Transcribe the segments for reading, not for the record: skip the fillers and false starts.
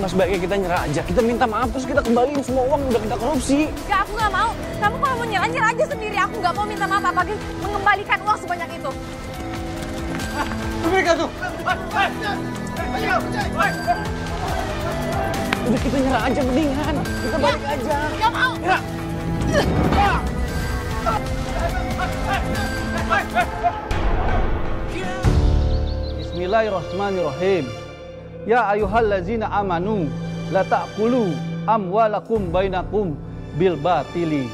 nggak sebaiknya kita nyerah aja? Kita minta maaf terus kita kembaliin semua uang yang udah kita korupsi. Enggak, aku nggak mau. Kamu kalau mau nyerah, nyerah aja sendiri. Aku nggak mau minta maaf apalagi mengembalikan uang sebanyak itu. Mereka tuh. Udah kita nyerah aja mendingan. Kita balik aja. Nggak mau. Ya. Bismillahirrahmanirrahim. Ya ayyuhallazina amanu la ta'kulu amwalakum bainakum bil batili.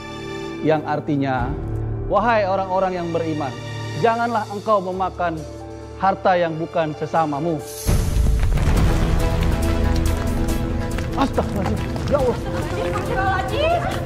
Yang artinya, wahai orang-orang yang beriman, janganlah engkau memakan harta yang bukan sesamamu. Astagfirullahaladzim. Ya Allah. Astagfirullahaladzim.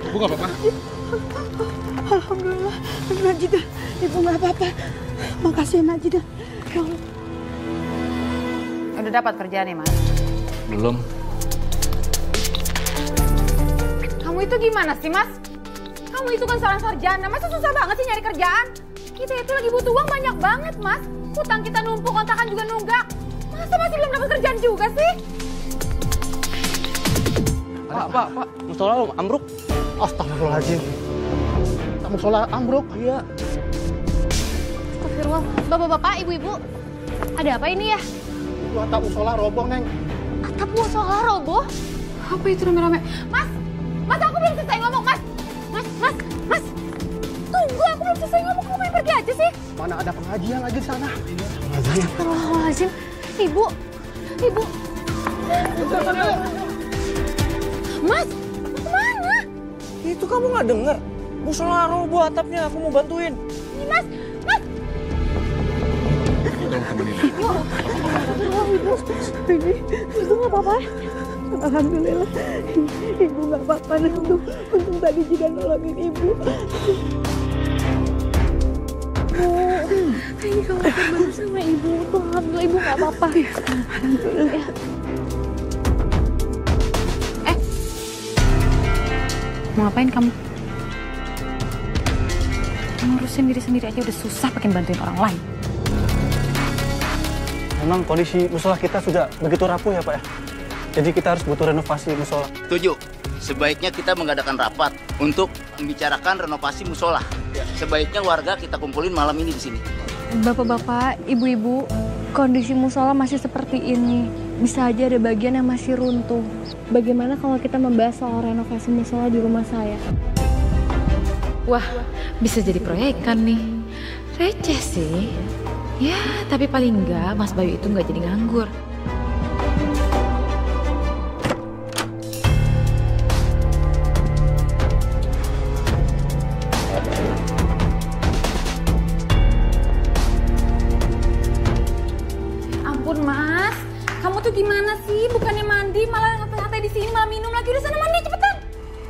Ibu nggak apa-apa? Alhamdulillah, Majidah, ibu nggak apa-apa. Makasih Majidah. Ya Allah. Udah dapat kerjaan ya, Mas? Belum. Kamu itu gimana sih, Mas? Kamu itu kan seorang sarjana, masa susah banget sih nyari kerjaan? Kita itu lagi butuh uang banyak banget, Mas. Hutang kita numpuk, kontrakan juga nunggak. Masa masih belum dapat kerjaan juga sih? Pak, musola ambruk. Astagfirullahaladzim. Musola ambruk? Iya. Astagfirullah. Bapak-bapak, ibu-ibu. Ada apa ini ya? Itu atap musola roboh, Neng. Atap musola roboh? Apa itu rame-rame? Mas! Mas, aku belum selesai ngomong, Mas! Mas! Tunggu, aku belum selesai ngomong. Kamu main pergi aja sih? Mana ada pengajian lagi di sana? Astagfirullahaladzim. Ibu. Mas! Mau kemana? Itu kamu nggak dengar? Musola roboh atapnya, aku mau bantuin. Ini, Mas! Tolong temenin. Ibu nggak apa-apa. Alhamdulillah, ibu nggak apa-apa. Untung tadi Jidan nolongin ibu. Ini kalau banget sama ibu. Alhamdulillah ibu nggak apa-apa. Alhamdulillah. Ya. Mau ngapain kamu? Ngurusin diri sendiri aja udah susah pakai bantuin orang lain. Memang kondisi musola kita sudah begitu rapuh ya Pak ya? Jadi kita harus butuh renovasi musola. Setuju. Sebaiknya kita mengadakan rapat untuk membicarakan renovasi musola. Sebaiknya warga kita kumpulin malam ini di sini. Bapak-bapak, ibu-ibu, kondisi musola masih seperti ini. Bisa aja ada bagian yang masih runtuh. Bagaimana kalau kita membahas soal renovasi musola di rumah saya? Wah, bisa jadi proyekan nih. Receh sih. Ya, tapi paling enggak Mas Bayu itu nggak jadi nganggur. Ampun, Mas. Kamu tuh gimana sih? Bukannya mandi, malah ngatai-ngatai di sini, malah minum lagi. Udah sana mandi, cepetan.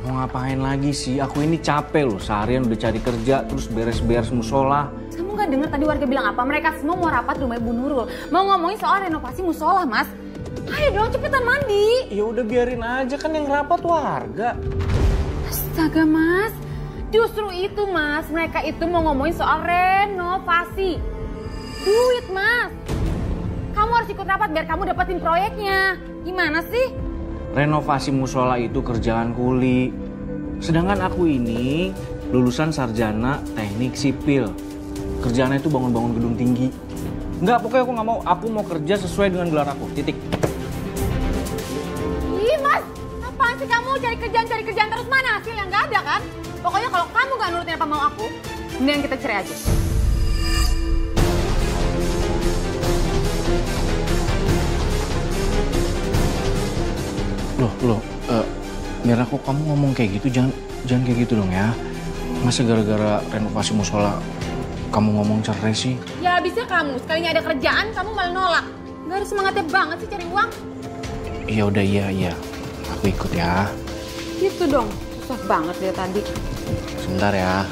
Mau ngapain lagi sih? Aku ini capek loh. Seharian udah cari kerja, terus beres-beres musola. Kamu nggak dengar tadi warga bilang apa? Mereka semua mau rapat di rumah Ibu Nurul. Mau ngomongin soal renovasi musola, Mas. Ayo dong, cepetan mandi. Ya udah biarin aja, kan yang rapat warga. Astaga, Mas. Justru itu, Mas. Mereka itu mau ngomongin soal renovasi. Duit, Mas. Kamu harus ikut rapat biar kamu dapetin proyeknya. Gimana sih? Renovasi musola itu kerjaan kuli. Sedangkan aku ini lulusan sarjana teknik sipil. Kerjaannya itu bangun-bangun gedung tinggi. Enggak, pokoknya aku nggak mau. Aku mau kerja sesuai dengan gelar aku. Titik. Ih, Mas. Apaan sih kamu cari kerjaan terus? Mana hasilnya? Nggak ada kan? Pokoknya kalau kamu nggak nurutin apa mau aku, mendingan kita cerai aja. Loh, Mira, kok kamu ngomong kayak gitu? Jangan kayak gitu dong ya. Masa gara-gara renovasi musola kamu ngomong cerai sih? Ya habisnya kamu, sekalinya ada kerjaan kamu malah nolak. Gak ada semangatnya banget sih cari uang. Ya udah, iya. Aku ikut ya. Gitu dong, susah banget dia tadi. Sebentar ya.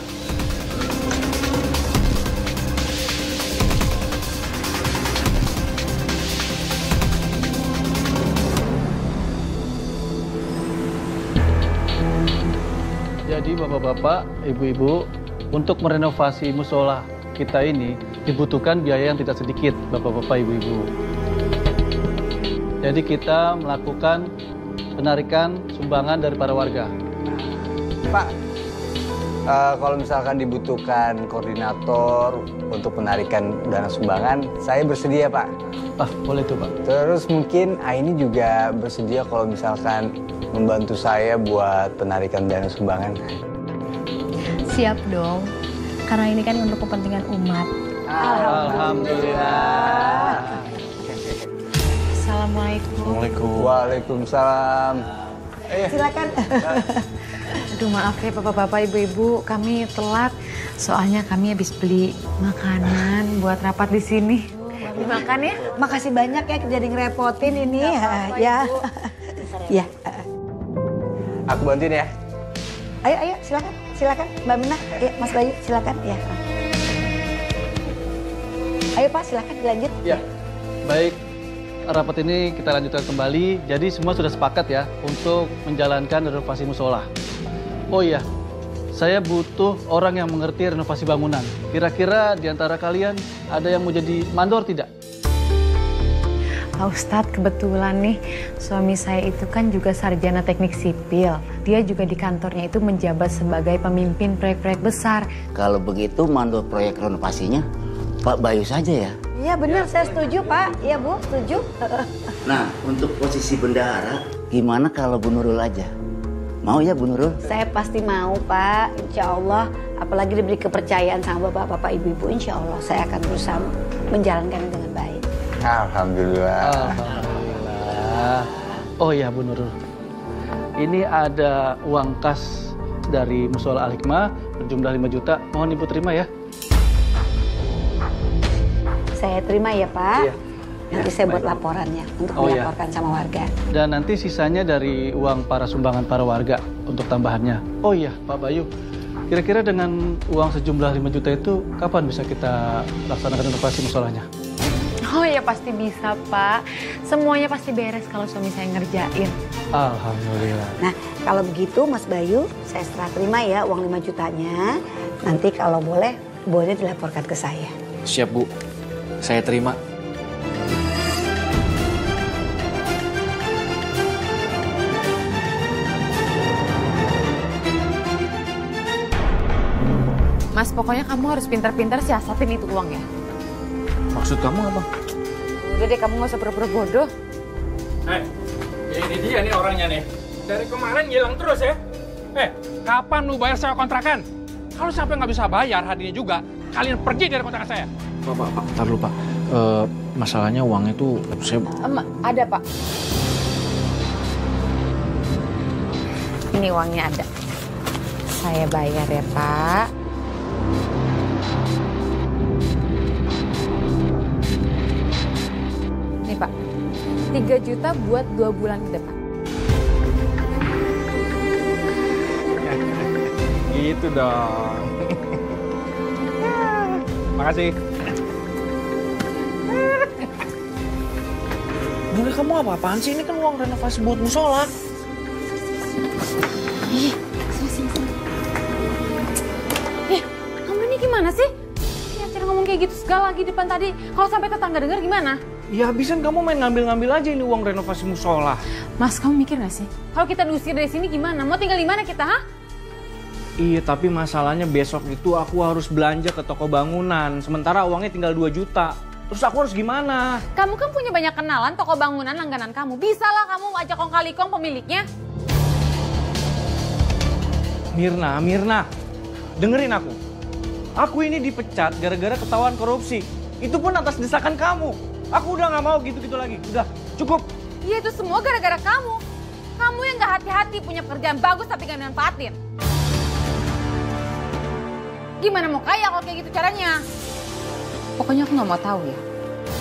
Jadi bapak-bapak, ibu-ibu, untuk merenovasi musola kita ini dibutuhkan biaya yang tidak sedikit, bapak-bapak, ibu-ibu. Jadi kita melakukan penarikan sumbangan dari para warga. Pak, kalau misalkan dibutuhkan koordinator untuk penarikan dana sumbangan, saya bersedia, Pak. Boleh tuh, Pak. Terus mungkin Aini juga bersedia kalau misalkan membantu saya buat penarikan dana sumbangan. Siap dong, karena ini kan untuk kepentingan umat. Alhamdulillah. Assalamualaikum. Waalaikumsalam. Silakan. Aduh maaf ya bapak-bapak, ibu-ibu, kami telat. Soalnya kami habis beli makanan buat rapat di sini. Dimakan ya. Makasih banyak ya jadi ngerepotin ini ya. Ya. Aku bantuin ya. Ayo silakan Mbak Mina, ya, Mas Bayu silakan ya. Ayo Pak silakan dilanjut. Ya, baik. Rapat ini kita lanjutkan kembali. Jadi semua sudah sepakat ya untuk menjalankan renovasi musola. Oh iya, saya butuh orang yang mengerti renovasi bangunan. Kira-kira di antara kalian ada yang mau jadi mandor tidak? Pak Ustadz, kebetulan nih suami saya itu kan juga sarjana teknik sipil. Dia juga di kantornya itu menjabat sebagai pemimpin proyek-proyek besar. Kalau begitu mandor proyek renovasinya Pak Bayu saja ya. Iya benar, saya setuju Pak. Iya Bu, setuju. Nah, untuk posisi bendahara, gimana kalau Bu Nurul aja? Mau ya Bu Nurul? Saya pasti mau Pak, insya Allah. Apalagi diberi kepercayaan sama bapak-bapak ibu-ibu, insya Allah saya akan berusaha menjalankan dengan baik. Alhamdulillah. Oh ya Bu Nurul, ini ada uang kas dari Musola Al-Hikmah berjumlah 5 juta. Mohon Ibu terima ya. Saya terima ya Pak. Iya. Nanti saya buat laporannya untuk dilaporkan sama warga. Dan nanti sisanya dari uang para sumbangan para warga untuk tambahannya. Oh iya Pak Bayu, kira-kira dengan uang sejumlah 5 juta itu kapan bisa kita laksanakan renovasi musolanya? Oh ya pasti bisa Pak. Semuanya pasti beres kalau suami saya ngerjain. Alhamdulillah. Nah kalau begitu Mas Bayu, saya serah terima ya uang 5 jutanya. Nanti kalau boleh dilaporkan ke saya. Siap Bu, saya terima. Mas, pokoknya kamu harus pintar-pintar siasatin itu uang ya. Maksud kamu apa? Udah deh, kamu gak usah pura-pura bodoh. Ini dia nih orangnya nih. Dari kemarin ngilang terus ya. Kapan lu bayar sewa kontrakan? Kalau sampai nggak bisa bayar hadiahnya juga, kalian pergi dari kontrakan saya. Pak, tar dulu Pak. Masalahnya uangnya tuh saya... Ada Pak. Ini uangnya ada. Saya bayar ya Pak. Nih Pak, 3 juta buat 2 bulan ke depan. Gitu dong. Makasih. Bener kamu apa-apaan sih? Ini kan uang renovasi buat musola. Ih, kamu ini gimana sih? Ya, cara ngomong kayak gitu segala lagi depan tadi. Kalau sampai tetangga dengar gimana? Ya habisan kamu main ngambil-ngambil aja ini uang renovasi musola. Mas, kamu mikir gak sih? Kalau kita diusir dari sini gimana? Mau tinggal di mana kita, ha? Iya, tapi masalahnya besok itu aku harus belanja ke toko bangunan. Sementara uangnya tinggal 2 juta. Terus aku harus gimana? Kamu kan punya banyak kenalan toko bangunan langganan kamu. Bisa lah kamu ajak kong kali kong pemiliknya. Mirna, dengerin aku. Aku ini dipecat gara-gara ketahuan korupsi. Itu pun atas desakan kamu. Aku udah gak mau gitu-gitu lagi. Udah, cukup. Iya itu semua gara-gara kamu. Kamu yang gak hati-hati punya pekerjaan bagus tapi gak manfaatin. Gimana mau kaya kalau kayak gitu caranya? Pokoknya aku nggak mau tahu ya.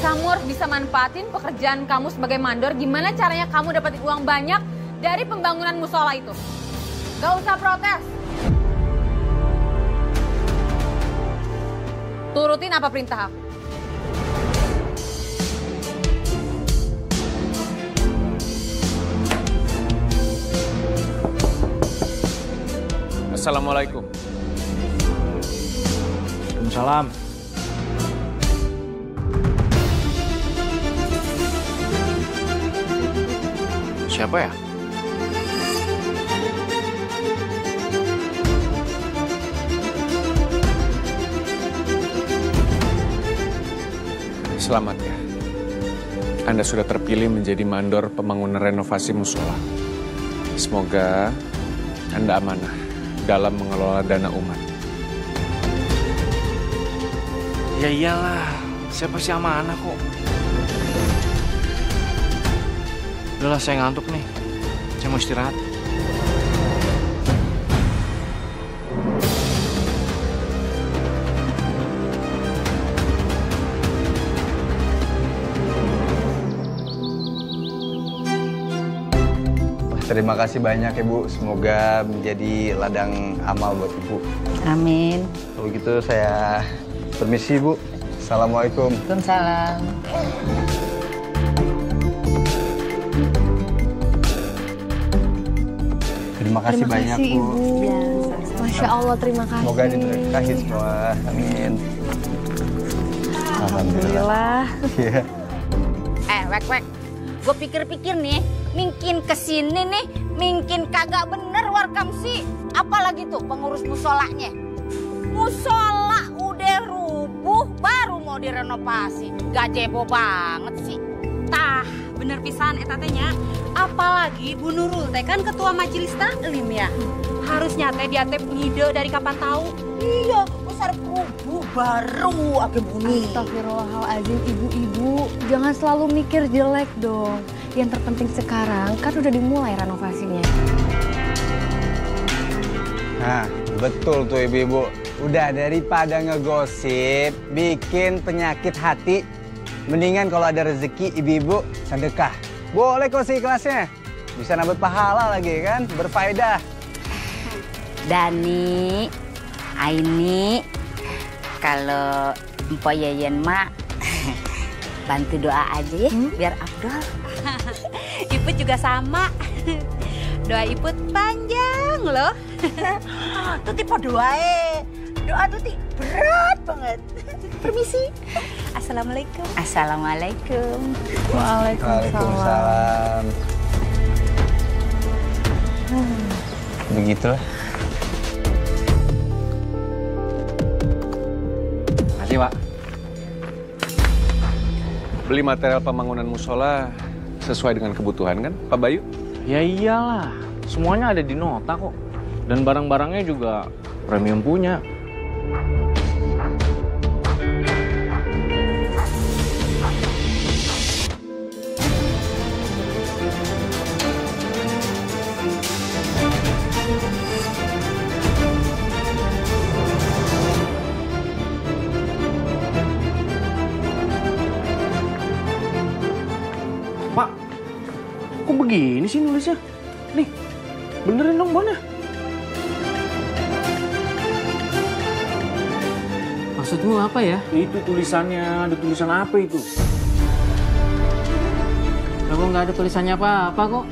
Kamu harus bisa manfaatin pekerjaan kamu sebagai mandor. Gimana caranya kamu dapetin uang banyak dari pembangunan musola itu? Gak usah protes. Turutin apa perintah aku. Assalamualaikum. Waalaikumsalam. Siapa ya? Selamat ya. Anda sudah terpilih menjadi mandor pembangunan renovasi musola. Semoga Anda amanah dalam mengelola dana umat. Ya iyalah, siapa sih amanah kok. Udahlah, saya ngantuk nih. Saya mau istirahat. Terima kasih banyak ya Bu, semoga menjadi ladang amal buat Ibu. Amin. Kalau gitu saya permisi Bu. Assalamualaikum. Waalaikumsalam. Terima kasih banyak Bu. Ya, Masya Allah, terima kasih. Semoga diberkahi semua. Amin. Alhamdulillah. Iya. Wek. Gue pikir-pikir nih, mungkin kesini nih, mungkin kagak bener warkam sih. Apalagi tuh pengurus musolanya. Musola udah rubuh, baru mau direnovasi. Gajebo banget sih. Tah, bener pisan etatenya. Apalagi Bu Nurul teh kan ketua majelis taklim ya. Harusnya teh dia teh ngide dari kapan tahu. Iya, besar rubuh baru ake bunyi. Astagfirullahaladzim, ibu-ibu. Jangan selalu mikir jelek dong. Yang terpenting sekarang kan udah dimulai renovasinya. Nah, betul tuh ibu-ibu. Udah daripada ngegosip, bikin penyakit hati, mendingan kalau ada rezeki ibu-ibu sedekah. Boleh kok sih kelasnya. Bisa nambah pahala lagi kan, berfaedah. Dani, Aini, kalau Mpo Yayan mak bantu doa aja ya, biar afdol. Iput juga sama. Doa Iput panjang loh. Tuti po doae. Doa Tuti berat banget. Permisi. Assalamualaikum. Assalamualaikum. Waalaikumsalam. Begitulah. Makasih, Pak. Beli material pembangunan musola sesuai dengan kebutuhan kan, Pak Bayu? Ya iyalah, semuanya ada di nota kok. Dan barang-barangnya juga premium punya. Pak, kok begini sih nulisnya? Nih, benerin dong bonnya. Maksudmu apa ya? Itu tulisannya, ada tulisan apa itu? Lah kok nggak ada tulisannya apa-apa kok?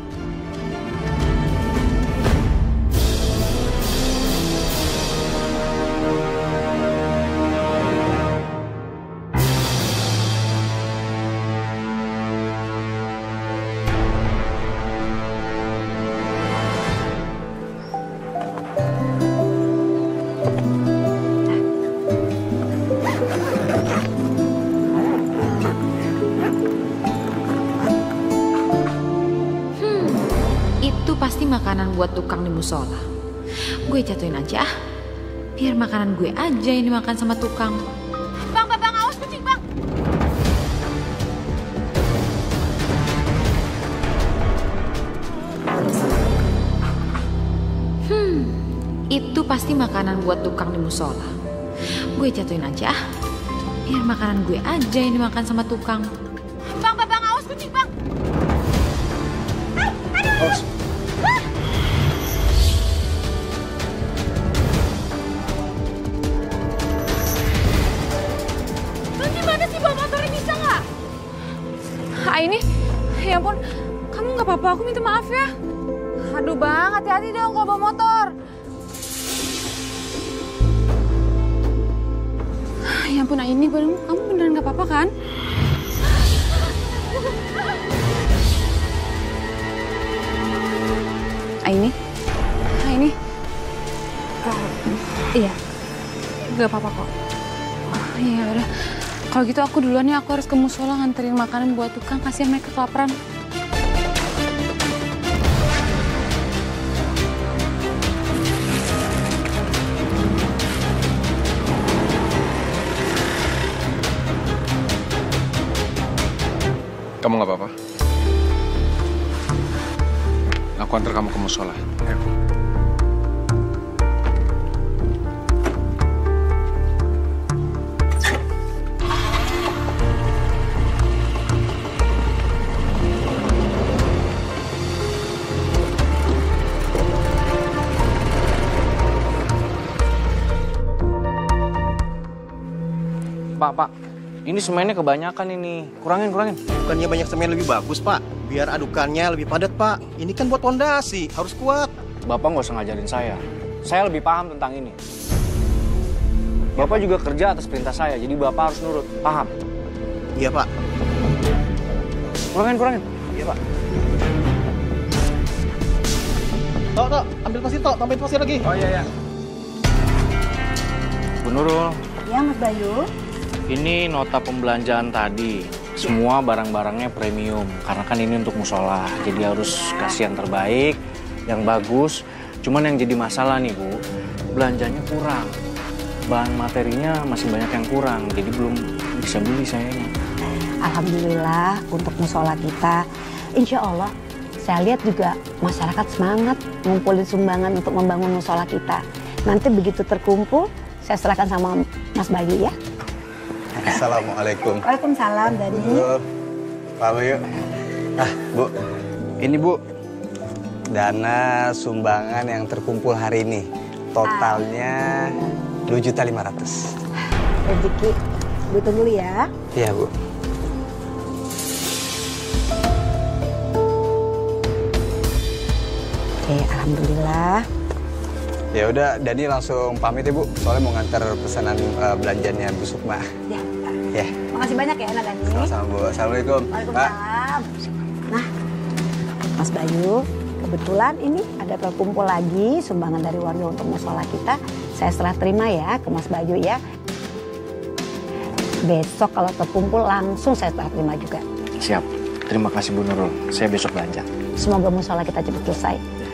Pasti makanan buat tukang di musola. Gue jatuhin aja ah. Biar makanan gue aja yang dimakan sama tukang. Bang, awas kucing bang. Itu pasti makanan buat tukang di musola. Gue jatuhin aja ah. Ya makanan gue aja yang dimakan sama tukang. Bang, awas kucing, Bang. Awas. Bang, gimana sih bawa motornya, bisa nggak? Ini, ya ampun, kamu nggak apa-apa, aku minta maaf ya. Aduh Bang, hati-hati dong kalau bawa motor. Ya ampun Aini, kamu beneran nggak apa-apa kan? Aini? Iya, nggak apa-apa kok. Iya udah, kalau gitu aku duluan ya, aku harus ke musola nganterin makanan buat tukang, kasihan mereka kelaparan. Kamu nggak apa-apa? Aku antar kamu ke musola. Ayo. Pak, ini semennya kebanyakan ini. Kurangin. Bukannya banyak semen lebih bagus, Pak. Biar adukannya lebih padat, Pak. Ini kan buat pondasi, harus kuat. Bapak nggak usah ngajarin saya. Saya lebih paham tentang ini. Bapak juga kerja atas perintah saya, jadi Bapak harus nurut. Paham? Iya, Pak. Kurangin. Iya, Pak. Tok, ambil pasir, Tok. Tambahin pasir lagi. Oh, iya. Bu Nurul. Ya, Mas Bayu. Ini nota pembelanjaan tadi. Semua barang-barangnya premium. Karena kan ini untuk musola. Jadi harus kasih yang terbaik, yang bagus. Cuman yang jadi masalah nih, Bu. Belanjanya kurang. Bahan materinya masih banyak yang kurang. Jadi belum bisa beli sayanya. Alhamdulillah untuk musola kita. Insya Allah, saya lihat juga masyarakat semangat ngumpulin sumbangan untuk membangun musola kita. Nanti begitu terkumpul, saya serahkan sama Mas Bayu ya. Assalamualaikum. Waalaikumsalam, Dani. Pak Bayu. Bu. Ini Bu, dana sumbangan yang terkumpul hari ini. Totalnya 2.500.000. Rezeki, Bu tunggu dulu ya. Iya, Bu. Oke, alhamdulillah. Ya udah, Dani langsung pamit ya Bu. Soalnya mau nganter pesanan belanjanya Bu Sukma. Ya. Ya. Makasih banyak ya, Dani. Sama-sama Bu. Assalamualaikum. Waalaikumsalam. Nah, Mas Bayu, kebetulan ini ada terkumpul lagi sumbangan dari warga untuk musola kita. Saya serah terima ya ke Mas Bayu ya. Besok kalau terkumpul langsung saya serah terima juga. Siap. Terima kasih Bu Nurul. Saya besok belanja. Semoga musola kita cepat selesai.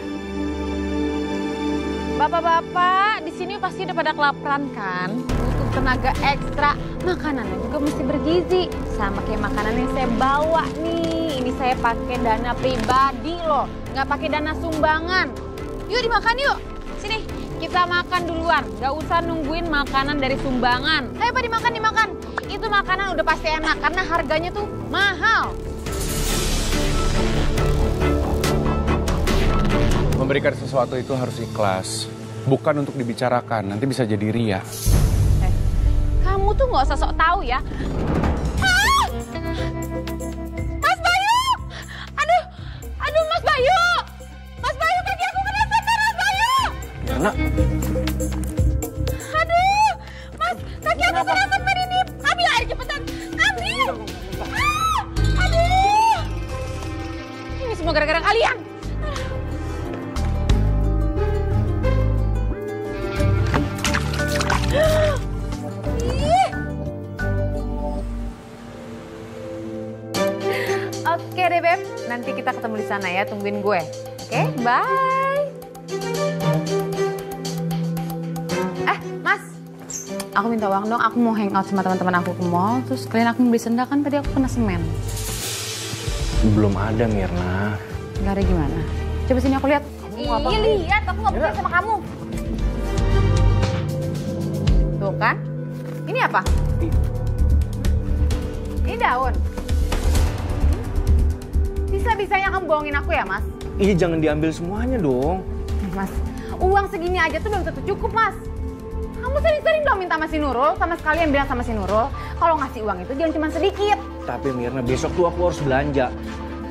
Bapak-bapak, di sini pasti udah pada kelaparan kan? Butuh tenaga ekstra. Makanannya juga mesti bergizi. Sama kayak makanan yang saya bawa nih. Ini saya pakai dana pribadi loh. Nggak pakai dana sumbangan. Yuk dimakan yuk. Sini, kita makan duluan. Nggak usah nungguin makanan dari sumbangan. Ayo Pak, dimakan. Itu makanan udah pasti enak karena harganya tuh mahal. Memberikan sesuatu itu harus ikhlas. Bukan untuk dibicarakan, nanti bisa jadi ria. Kamu tuh nggak usah sok tahu ya. Ah! Mas Bayu! Aduh Mas Bayu! Mas Bayu, kaki aku kena sampai Mas Bayu! Karena Aduh! Mas, kaki aku kena sampai ini. Ambil air cepetan. Ambil! Ah! Aduh! Ini semua gara-gara kalian. Oke deh Beb, nanti kita ketemu di sana ya, tungguin gue. Oke, bye. Mas, aku minta uang dong, aku mau hangout sama teman-teman aku ke mall, terus kalian aku beli sendal kan tadi aku kena semen. belum ada, Mirna. Gak ada gimana? Coba sini aku lihat. Iya lihat, aku gak percaya sama kamu. Tuh kan, ini apa? daun. Bisa-bisanya kamu bohongin aku ya, Mas? Iya, jangan diambil semuanya dong. Mas, uang segini aja tuh belum tentu cukup, Mas. Kamu sering-sering dong minta sama si Nurul, sama sekalian bilang sama si Nurul, kalau ngasih uang itu jangan cuma sedikit. Tapi Mirna, besok tuh aku harus belanja.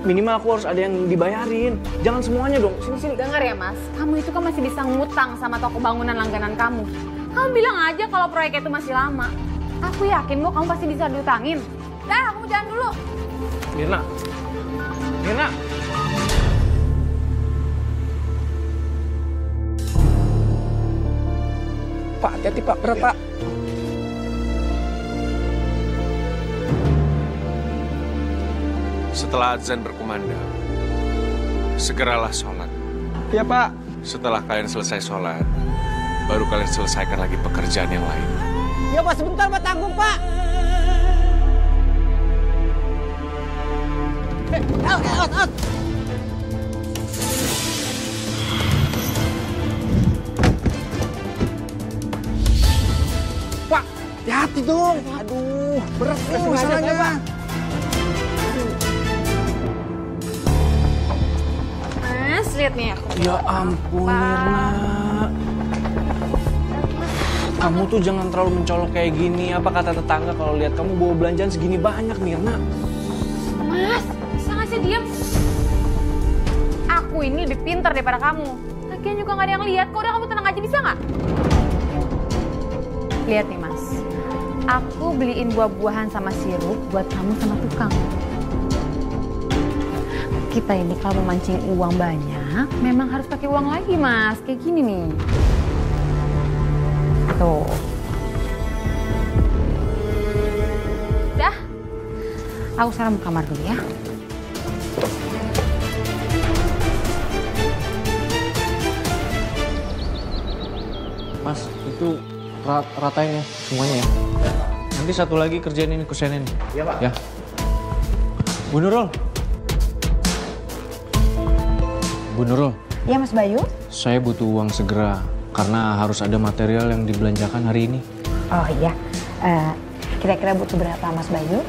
Minimal aku harus ada yang dibayarin. Jangan semuanya dong. Sini-sini. Dengar ya, Mas, kamu itu kan masih bisa ngutang sama toko bangunan langganan kamu. Kamu bilang aja kalau proyek itu masih lama. Aku yakin kok kamu pasti bisa diutangin. Dah, kamu jalan dulu. Mirna. Mirna. Pak, hati-hati Pak, berat Pak. Setelah azan berkumandang, segeralah sholat. Ya Pak. Setelah kalian selesai sholat, baru kalian selesaikan lagi pekerjaan yang lain. Ya Pak, sebentar Pak, tanggung Pak. Out. Pak, hati-hati dong. Aduh, berat nih masalahnya Pak. Mas, lihat nih aku. Ya ampun, Mirna. Kamu tuh jangan terlalu mencolok kayak gini. Apa kata tetangga kalau lihat kamu bawa belanjaan segini banyak, Mirna? Mas, bisa nggak sih diam? Aku ini lebih pintar daripada kamu. Lagian juga nggak ada yang lihat. Kok udah kamu tenang aja, bisa nggak? Lihat nih, Mas. Aku beliin buah-buahan sama sirup buat kamu sama tukang. Kita ini kalau memancing uang banyak, memang harus pakai uang lagi, Mas. Kayak gini nih. Tuh. Dah. Aku sekarang ke kamar dulu ya. Mas, itu ratain ya semuanya ya. Nanti satu lagi kerjain ini kusenin. Iya Pak. Ya. Bu Nurul. Bu Nurul. Ya Mas Bayu? Saya butuh uang segera karena harus ada material yang dibelanjakan hari ini. Oh iya. Kira-kira butuh berapa Mas Bayu?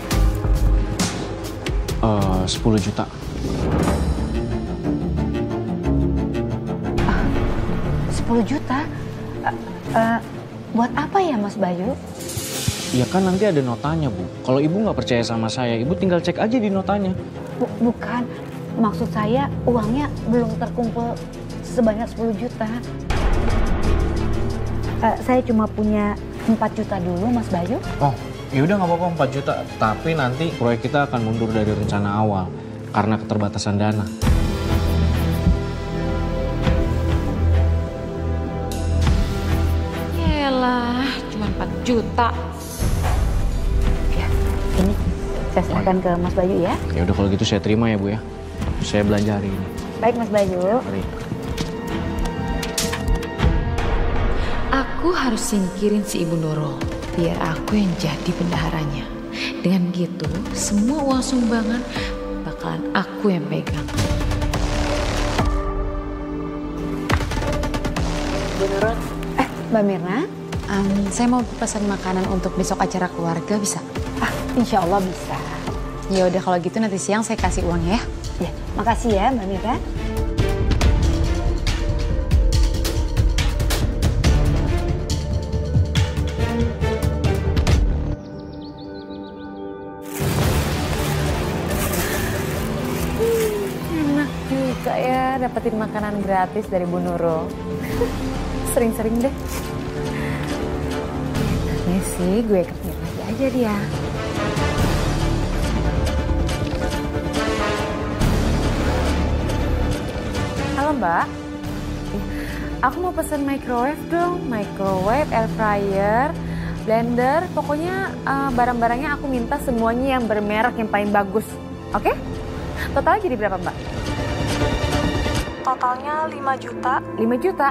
10 juta. 10 juta? Buat apa ya Mas Bayu? Ya kan nanti ada notanya, Bu. Kalau Ibu nggak percaya sama saya, Ibu tinggal cek aja di notanya. Bukan. Maksud saya uangnya belum terkumpul sebanyak 10 juta. Saya cuma punya 4 juta dulu Mas Bayu. Oh, ya udah nggak apa-apa 4 juta. Tapi nanti proyek kita akan mundur dari rencana awal karena keterbatasan dana. Yalah, cuma 4 juta. Ya, ini saya serahkan ke Mas Bayu ya. Ya udah kalau gitu saya terima ya, Bu ya. Saya belanja hari ini. Baik Mas Bayu. Mari. Aku harus singkirin si Ibu Nurul, biar aku yang jadi bendaharanya. Dengan begitu, semua uang sumbangan bakalan aku yang pegang. Bu Nurul. Mbak Mirna. Saya mau pesan makanan untuk besok acara keluarga, bisa? Insya Allah bisa. Ya udah kalau gitu nanti siang saya kasih uangnya ya. Ya, makasih ya Mbak Mirna. Enak juga ya dapetin makanan gratis dari Bu Nurul. Sering-sering deh. Ini sih gue ketemu lagi aja dia. Halo Mbak. Aku mau pesen microwave dong. Microwave, air fryer, blender. Pokoknya barang-barangnya aku minta semuanya yang bermerek yang paling bagus. Oke? Totalnya jadi berapa Mbak? Totalnya 5 juta. 5 juta?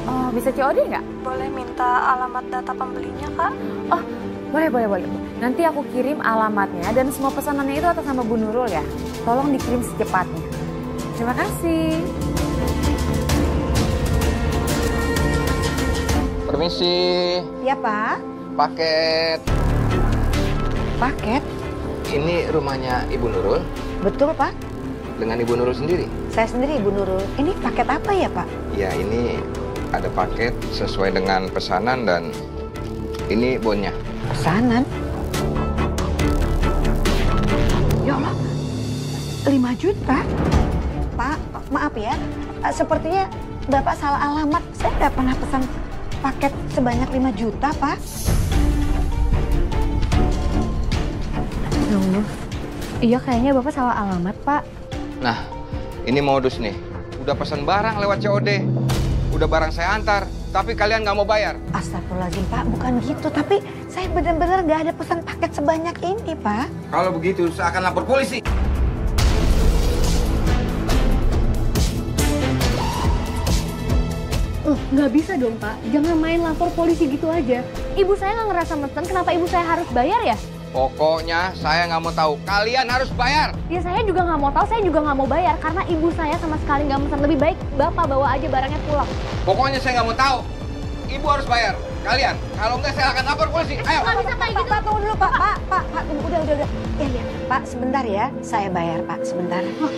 Oh, bisa COD nggak? Boleh minta alamat data pembelinya, Kak? Oh, boleh. Nanti aku kirim alamatnya dan semua pesanannya itu atas nama Bu Nurul ya. Tolong dikirim secepatnya. Terima kasih. Permisi. Ya Pak. Paket. Paket? Ini rumahnya Ibu Nurul? Betul, Pak. Dengan Ibu Nurul sendiri? Saya sendiri, Ibu Nurul. Ini paket apa ya, Pak? Ya, ini ada paket sesuai dengan pesanan dan ini bonnya. Pesanan? Ya Allah, 5 juta? Pak, maaf ya. Sepertinya Bapak salah alamat. Saya nggak pernah pesan paket sebanyak 5 juta, Pak. Iya, kayaknya Bapak salah alamat, Pak. Nah, ini modus nih. Udah pesan barang lewat COD. Udah barang saya antar, tapi kalian nggak mau bayar. Astagfirullahaladzim, Pak. Bukan gitu. Tapi saya benar-benar nggak ada pesan paket sebanyak ini, Pak. Kalau begitu, saya akan lapor polisi. Nggak bisa dong, Pak. Jangan main lapor polisi gitu aja. Ibu saya nggak ngerasa mesen, kenapa ibu saya harus bayar ya? Pokoknya saya nggak mau tahu. Kalian harus bayar. Ya saya juga nggak mau tahu, saya juga nggak mau bayar. Karena ibu saya sama sekali nggak mesen. Lebih baik Bapak bawa aja barangnya pulang. Pokoknya saya nggak mau tahu. Ibu harus bayar. Kalian, kalau nggak saya akan lapor polisi. Ayo. Nggak bisa kayak gitu. Pak, tunggu dulu, Pak. Pak, udah. Ya, Pak, sebentar ya. Saya bayar, Pak, sebentar. Oh,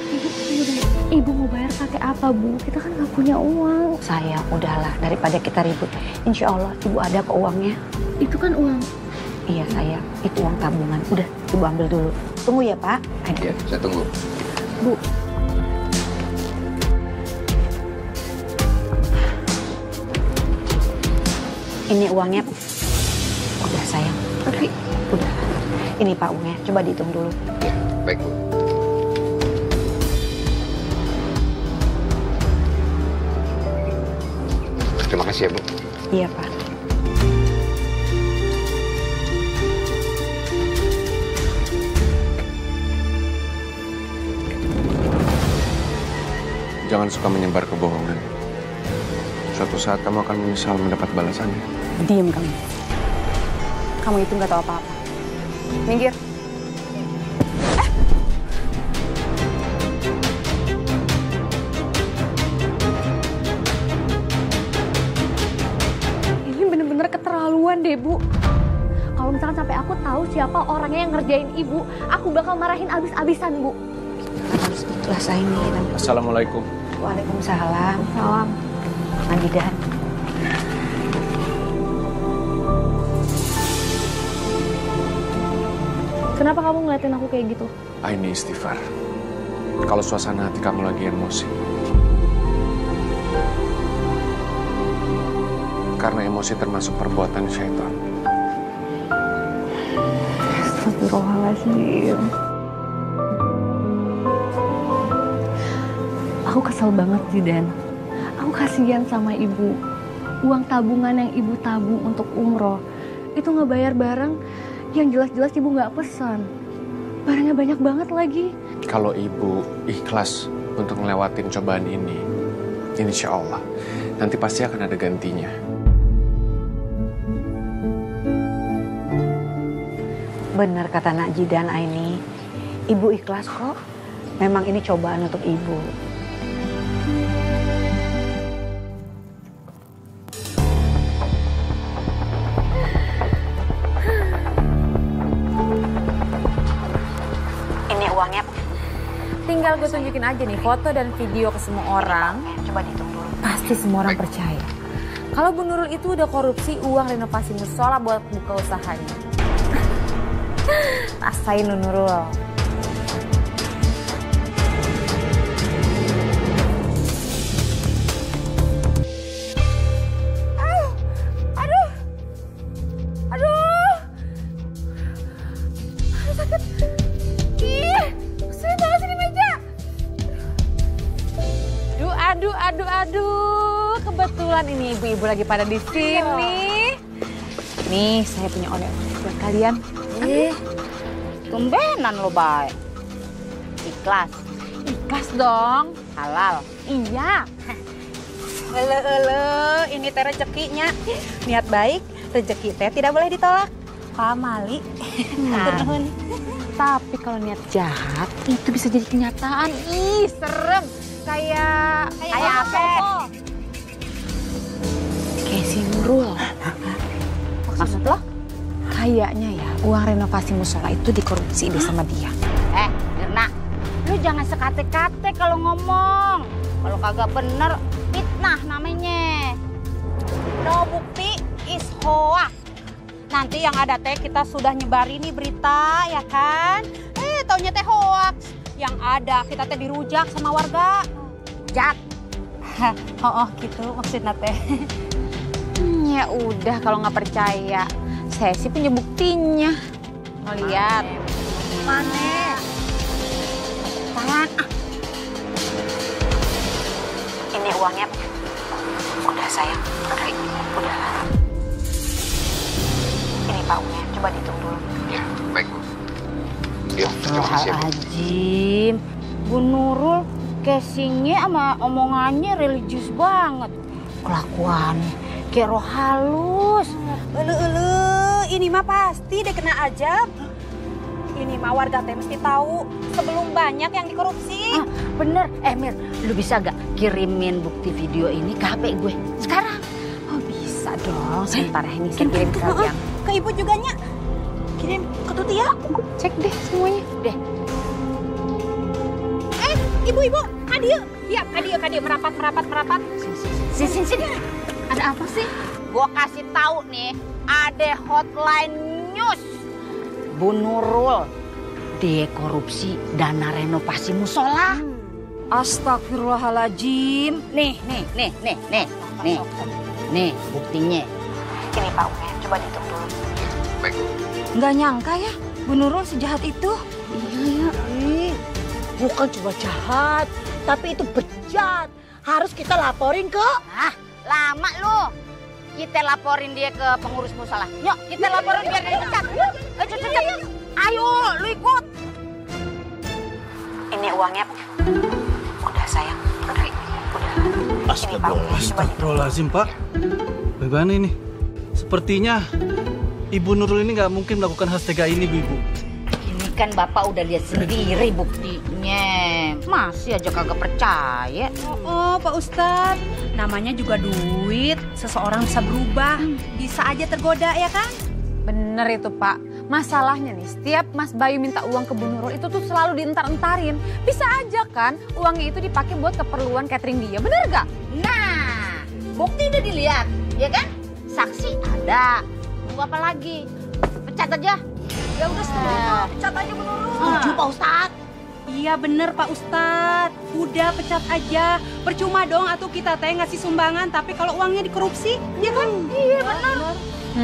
Ibu mau bayar pakai apa, Bu? Kita kan nggak punya uang. Saya, udahlah. Daripada kita ribut. Insya Allah, Ibu ada ke uangnya. Itu kan uang. Iya, saya. Itu uang tabungan. Udah, Ibu ambil dulu. Tunggu ya, Pak. Iya, saya tunggu. Bu. Ini uangnya. Udah, sayang. Tapi, udah. Ini Pak uangnya. Coba dihitung dulu. Ya, baik, Bu. Terima kasih ya, Bu. Iya, Pak. Jangan suka menyebar kebohongan. Suatu saat kamu akan menyesal mendapat balasannya. Diam kamu. Kamu itu nggak tahu apa-apa. Minggir. Ini bener-bener keterlaluan deh, Bu. Kalau misalkan sampai aku tahu siapa orangnya yang ngerjain Ibu, aku bakal marahin abis-abisan, Bu. Harus ikhlas ini. Assalamualaikum. Waalaikumsalam. Salam. Mandidan. Kenapa kamu ngeliatin aku kayak gitu? Ini istighfar. Kalau suasana hati kamu lagi emosi. Karena emosi termasuk perbuatan syaitan. Astagfirullahaladzim. Aku kesel banget sih, Dan. Aku kasihan sama ibu. Uang tabungan yang ibu tabung untuk umroh itu ngebayar barang yang jelas-jelas ibu nggak pesan. Barangnya banyak banget lagi. Kalau ibu ikhlas untuk ngelewatin cobaan ini, insya Allah nanti pasti akan ada gantinya. Benar kata Nak Jidan Aini. Ibu ikhlas kok. Memang ini cobaan untuk ibu. Uangnya tinggal gue tunjukin aja nih foto dan video ke semua orang. Coba dihitung dulu. Pasti semua orang percaya kalau Bu Nurul itu udah korupsi uang renovasi musola buat buka usahanya. Rasain lu, Nurul. Aduh, kebetulan ini ibu-ibu lagi pada di sini. Nih, saya punya oleh-oleh buat kalian. Tumbenan lo, Bay. Ikhlas. Ikhlas dong. Halal. Iya. Ele, ini teh rezekinya. Niat baik, rezeki teh tidak boleh ditolak. Pak Mali. Nah, tapi kalau niat jahat, itu bisa jadi kenyataan. Ih, serem. Kayak apa? Kayak si Nurul. Maksud lo? Kayaknya ya uang renovasi musola itu dikorupsi deh sama dia. Mirna, lu jangan sekate-kate kalau ngomong. Kalau kagak bener, fitnah namanya. No bukti is hoax. Nanti yang ada teh kita sudah nyebarin nih berita ya kan? Taunya teh hoax. Yang ada kita teh dirujak sama warga. Jat. Oh gitu maksudnya teh. Ya udah kalau nggak percaya, saya sih punya buktinya. Mau lihat? Mana? Tangan. Ini uangnya. Udah sayang, udah. Ini Pak uangnya, coba dihitung dulu. Ya, baik Bu. Yuk, terima kasih ya Bu. Azim, Bu Nurul casingnya sama omongannya religius banget. Kelakuannya kayak roh halus. Ini mah pasti deh kena ajab. Ini mah warga teh mesti tahu sebelum banyak yang dikorupsi. Bener, Mir, lu bisa gak kirimin bukti video ini ke HP gue sekarang? Oh bisa dong, sebentar ya ini saya kirim sekalian. Ke ibu juga nya. Kirim ke Tuti ya. Cek deh semuanya. Deh. Ibu, kadio. Ya, kadio merapat. Sini. Ada apa sih? Gua kasih tahu nih, ada hotline news. Bu Nurul dekorupsi dana renovasi musola. Astagfirullahaladzim. Nih buktinya. Ini Pak uangnya, coba dihitung dulu. Baik Bu. Nggak nyangka ya, Bu Nurul sejahat itu. Iya. Bukan cuma jahat, tapi itu bejat. Harus kita laporin ke. Lama lu. Kita laporin dia ke pengurus musola. Yuk, kita laporin biar dia dipecat. Ayo, lu ikut. Ini uangnya. Udah sayang, udah. Astagfirullahaladzim Pak. Bagaimana ini? Sepertinya Ibu Nurul ini nggak mungkin melakukan hal tega ini, Bu Ibu. Ini kan Bapak udah lihat sendiri buktinya. Masih aja kagak percaya. Oh, Pak Ustadz. Namanya juga duit. Seseorang bisa berubah. Bisa aja tergoda ya kan? Bener itu Pak. Masalahnya nih, setiap Mas Bayu minta uang ke Bu Nurul itu tuh selalu dientar-entarin. Bisa aja kan uangnya itu dipakai buat keperluan catering dia, bener gak? Nah, bukti udah dilihat, ya kan? Saksi ada. Tunggu apa lagi? Pecat aja. Ya udah setuju, pecat aja Bu Nurul. Setuju Pak Ustadz. Iya bener Pak Ustadz. Udah pecat aja. Percuma dong atau kita teh ngasih sumbangan, tapi kalau uangnya dikorupsi, ya kan? Iya bener.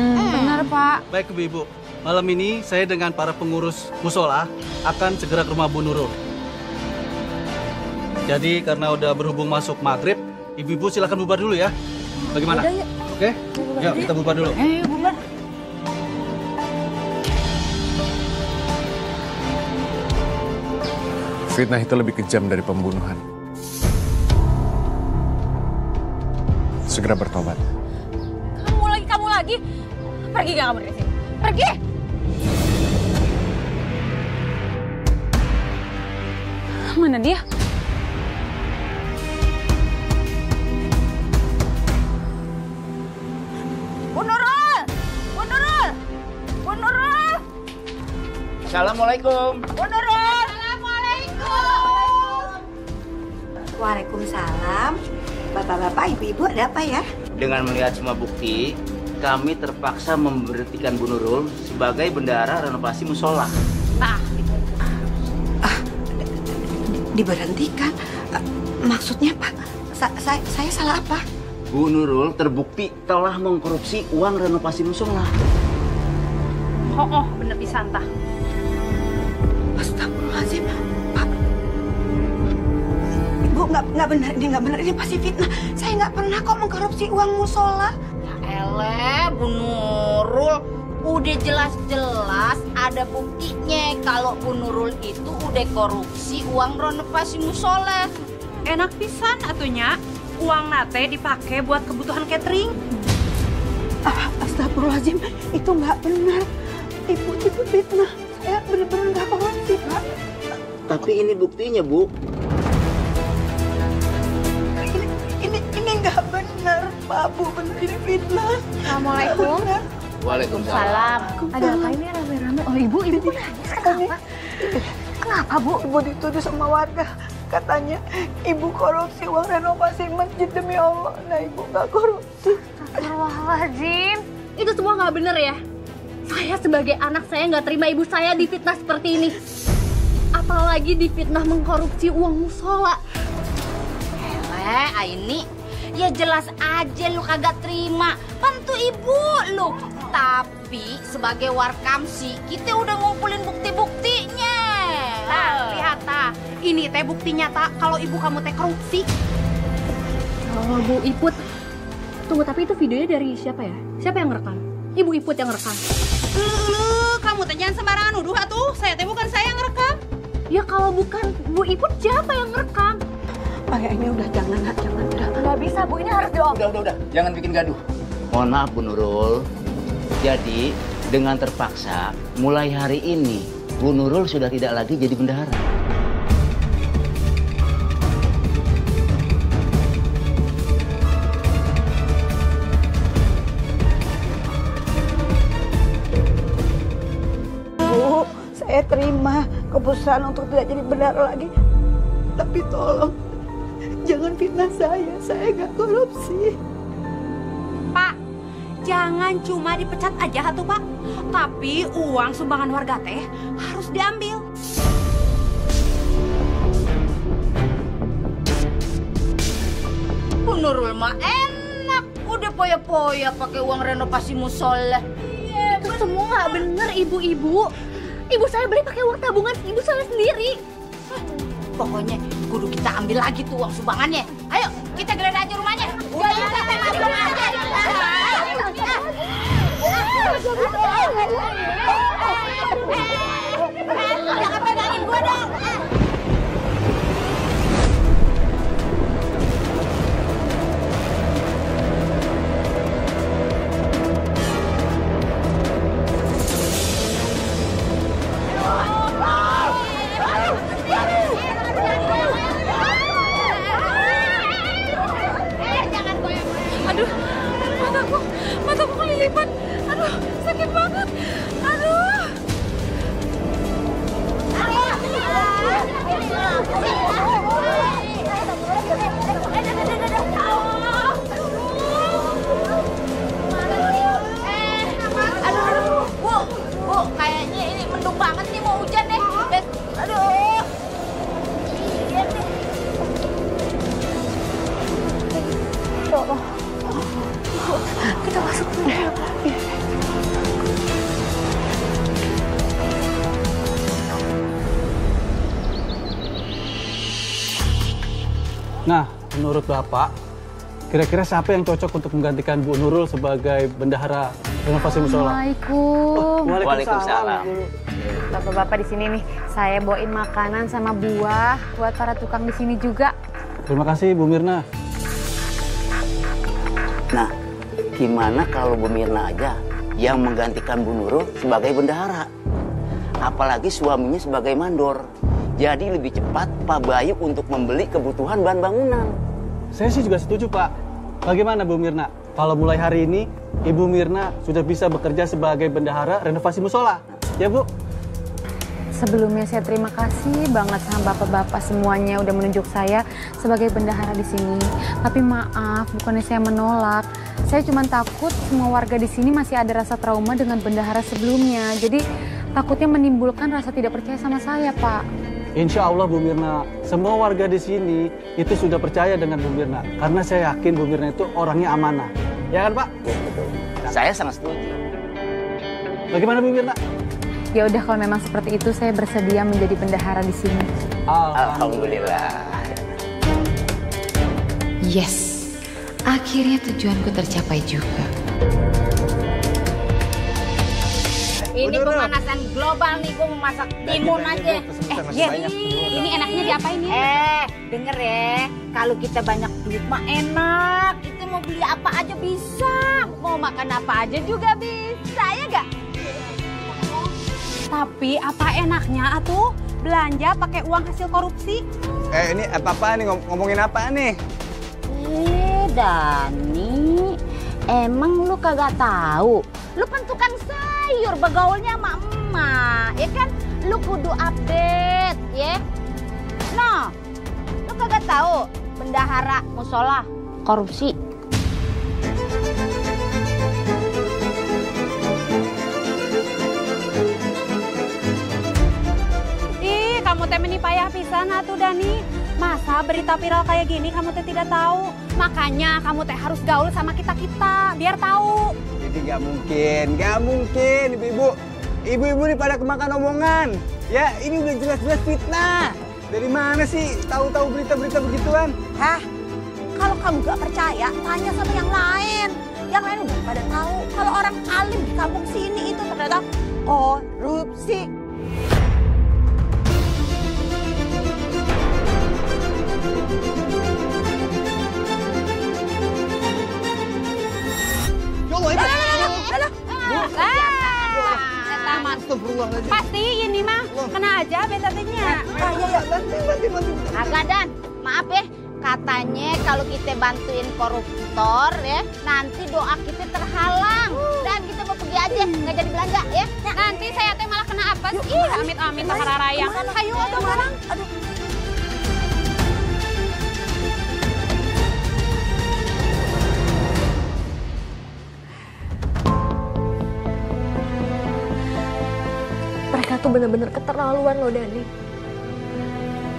Benar Pak. Baik Ibu. Malam ini saya dengan para pengurus musola akan segera ke rumah Bu Nurul. Jadi karena udah berhubung masuk maghrib, Ibu-ibu silakan bubar dulu ya. Bagaimana? Udah, yuk. Oke? Yuk kita bubar dulu. Bubar. Fitnah itu lebih kejam dari pembunuhan. Segera bertobat. Kamu lagi. Pergi gak kamu dari sini? Pergi! Mana dia? Bu Nurul! Assalamualaikum. Bu Nurul! Assalamualaikum! Waalaikumsalam. Bapak-bapak, ibu-ibu ada apa ya? Dengan melihat semua bukti, kami terpaksa memberhentikan Bu Nurul sebagai bendahara renovasi musola. Diberhentikan? Maksudnya Pak, saya salah apa? Bu Nurul terbukti telah mengkorupsi uang renovasi musola. Oh, bener pisan tah. Astagfirullahaladzim, Pak. Ibu nggak benar, ini pasti fitnah. Saya nggak pernah kok mengkorupsi uang musola. Bu Nurul, udah jelas-jelas ada buktinya kalau Bu Nurul itu udah korupsi uang renovasi musola. Enak pisan atunya. Uang nate dipakai buat kebutuhan catering. Astagfirullahaladzim, itu nggak benar. Ibu itu fitnah. Saya benar-benar nggak korupsi, Pak. Tapi ini buktinya, Bu. Ini nggak benar, Pak. Bu, benar ini fitnah. Assalamualaikum. Waalaikumsalam. Ada apa ini rame-rame? Oh ibu kok nangis? Kenapa? Kenapa bu? Ibu dituduh sama warga. Katanya ibu korupsi uang renovasi masjid demi Allah. Nah ibu nggak korupsi. Astagfirullahaladzim. Itu semua nggak bener ya? Saya sebagai anak saya nggak terima ibu saya difitnah seperti ini. Apalagi difitnah mengkorupsi uang musola. Aini, ya jelas aja lu kagak terima. Bantu ibu lu. Tapi sebagai warkamsi, kita udah ngumpulin bukti-buktinya. Lihat ini teh bukti nyata kalau ibu kamu teh korupsi. Oh Bu Iput. Tunggu, tapi itu videonya dari siapa ya? Siapa yang ngerekam? Ibu Iput yang ngerekam. Kamu teh jangan sembarangan nuduh atuh. Saya teh bukan saya yang ngerekam. Ya kalau bukan Bu Iput siapa yang ngerekam? Kayaknya udah jangan udah. Nggak bisa Bu, ini harus diom. Udah. Jangan bikin gaduh. Mohon maaf Bu Nurul. Jadi dengan terpaksa mulai hari ini Bu Nurul sudah tidak lagi jadi bendahara. Bu, saya terima keputusan untuk tidak jadi bendahara lagi. Tapi tolong jangan fitnah saya nggak korupsi. Pak, jangan cuma dipecat aja tuh Pak. Tapi uang sumbangan warga teh harus diambil. Bu Nurul mah enak, udah poya-poya pakai uang renovasi musola. Itu semua nggak bener ibu-ibu. Ibu saya beli pakai uang tabungan ibu saya sendiri. Pokoknya kudu kita ambil lagi tuh uang sumbangannya. Ayo, kita geledah aja rumahnya. Jangan pegangin gua dong. Aduh, mataku kelilipan. Aduh, sakit banget. Aduh. Bu, kayaknya ini mendung banget nih mau hujan nih. Aduh. Iya nih. Kita masuk dulu. Nah, menurut Bapak, kira-kira siapa yang cocok untuk menggantikan Bu Nurul sebagai bendahara renovasi musola? Assalamualaikum. Waalaikumsalam. Bapak-bapak di sini nih, saya bawain makanan sama buah buat para tukang di sini juga. Terima kasih Bu Mirna. Nah, gimana kalau Bu Mirna aja yang menggantikan Bu Nurul sebagai bendahara? Apalagi suaminya sebagai mandor. Jadi lebih cepat Pak Bayu untuk membeli kebutuhan bahan bangunan. Saya sih juga setuju, Pak. Bagaimana Bu Mirna? Kalau mulai hari ini, Ibu Mirna sudah bisa bekerja sebagai bendahara renovasi musola. Ya, Bu? Sebelumnya saya terima kasih banget sama bapak-bapak semuanya udah menunjuk saya sebagai bendahara di sini. Tapi maaf, bukannya saya menolak. Saya cuma takut semua warga di sini masih ada rasa trauma dengan bendahara sebelumnya. Jadi takutnya menimbulkan rasa tidak percaya sama saya, Pak. Insya Allah Bu Mirna, semua warga di sini itu sudah percaya dengan Bu Mirna. Karena saya yakin Bu Mirna itu orangnya amanah. Ya kan, Pak? Ya, betul. Saya sangat setuju. Bagaimana Bu Mirna? Ya udah, kalau memang seperti itu saya bersedia menjadi bendahara di sini. Alhamdulillah. Yes, akhirnya tujuanku tercapai juga. Ini pemanasan global nih, gue mau masak timun aja. Ini enaknya diapain ya? Denger ya, kalau kita banyak duit mah enak. Kita mau beli apa aja bisa, mau makan apa aja juga bisa, ya gak? Tapi apa enaknya atuh belanja pakai uang hasil korupsi? Ini apa-apa nih, ngomongin apa nih? Dani, emang lu kagak tahu Lu kan tukang sayur, begaulnya sama emak, ya kan? Lu kudu update, ya. No, lu kagak tahu bendahara musola korupsi. Ih, kamu teh menipayah pisan atuh Dani. Masa berita viral kayak gini kamu teh tidak tahu? Makanya kamu teh harus gaul sama kita-kita biar tahu. Jadi nggak mungkin ibu-ibu. Ibu-ibu ini pada kemakan omongan. Ya, ini udah jelas-jelas fitnah. Dari mana sih tahu-tahu berita-berita begituan? Hah? Kalau kamu gak percaya, tanya sama yang lain. Yang lain udah pada tahu kalau orang alim di kampung sini itu ternyata korupsi. Pasti ini mah kena aja beta-betanya. Bantu. Agak Dan, maaf ya. Katanya kalau kita bantuin koruptor ya, nanti doa kita terhalang. Dan kita mau pergi aja, nggak jadi belanja ya. Nanti saya teh malah kena apa sih? Ih, amit-amit sama raya. Ayo orang. Aduh. Mereka tuh bener-bener keterlaluan loh Dani.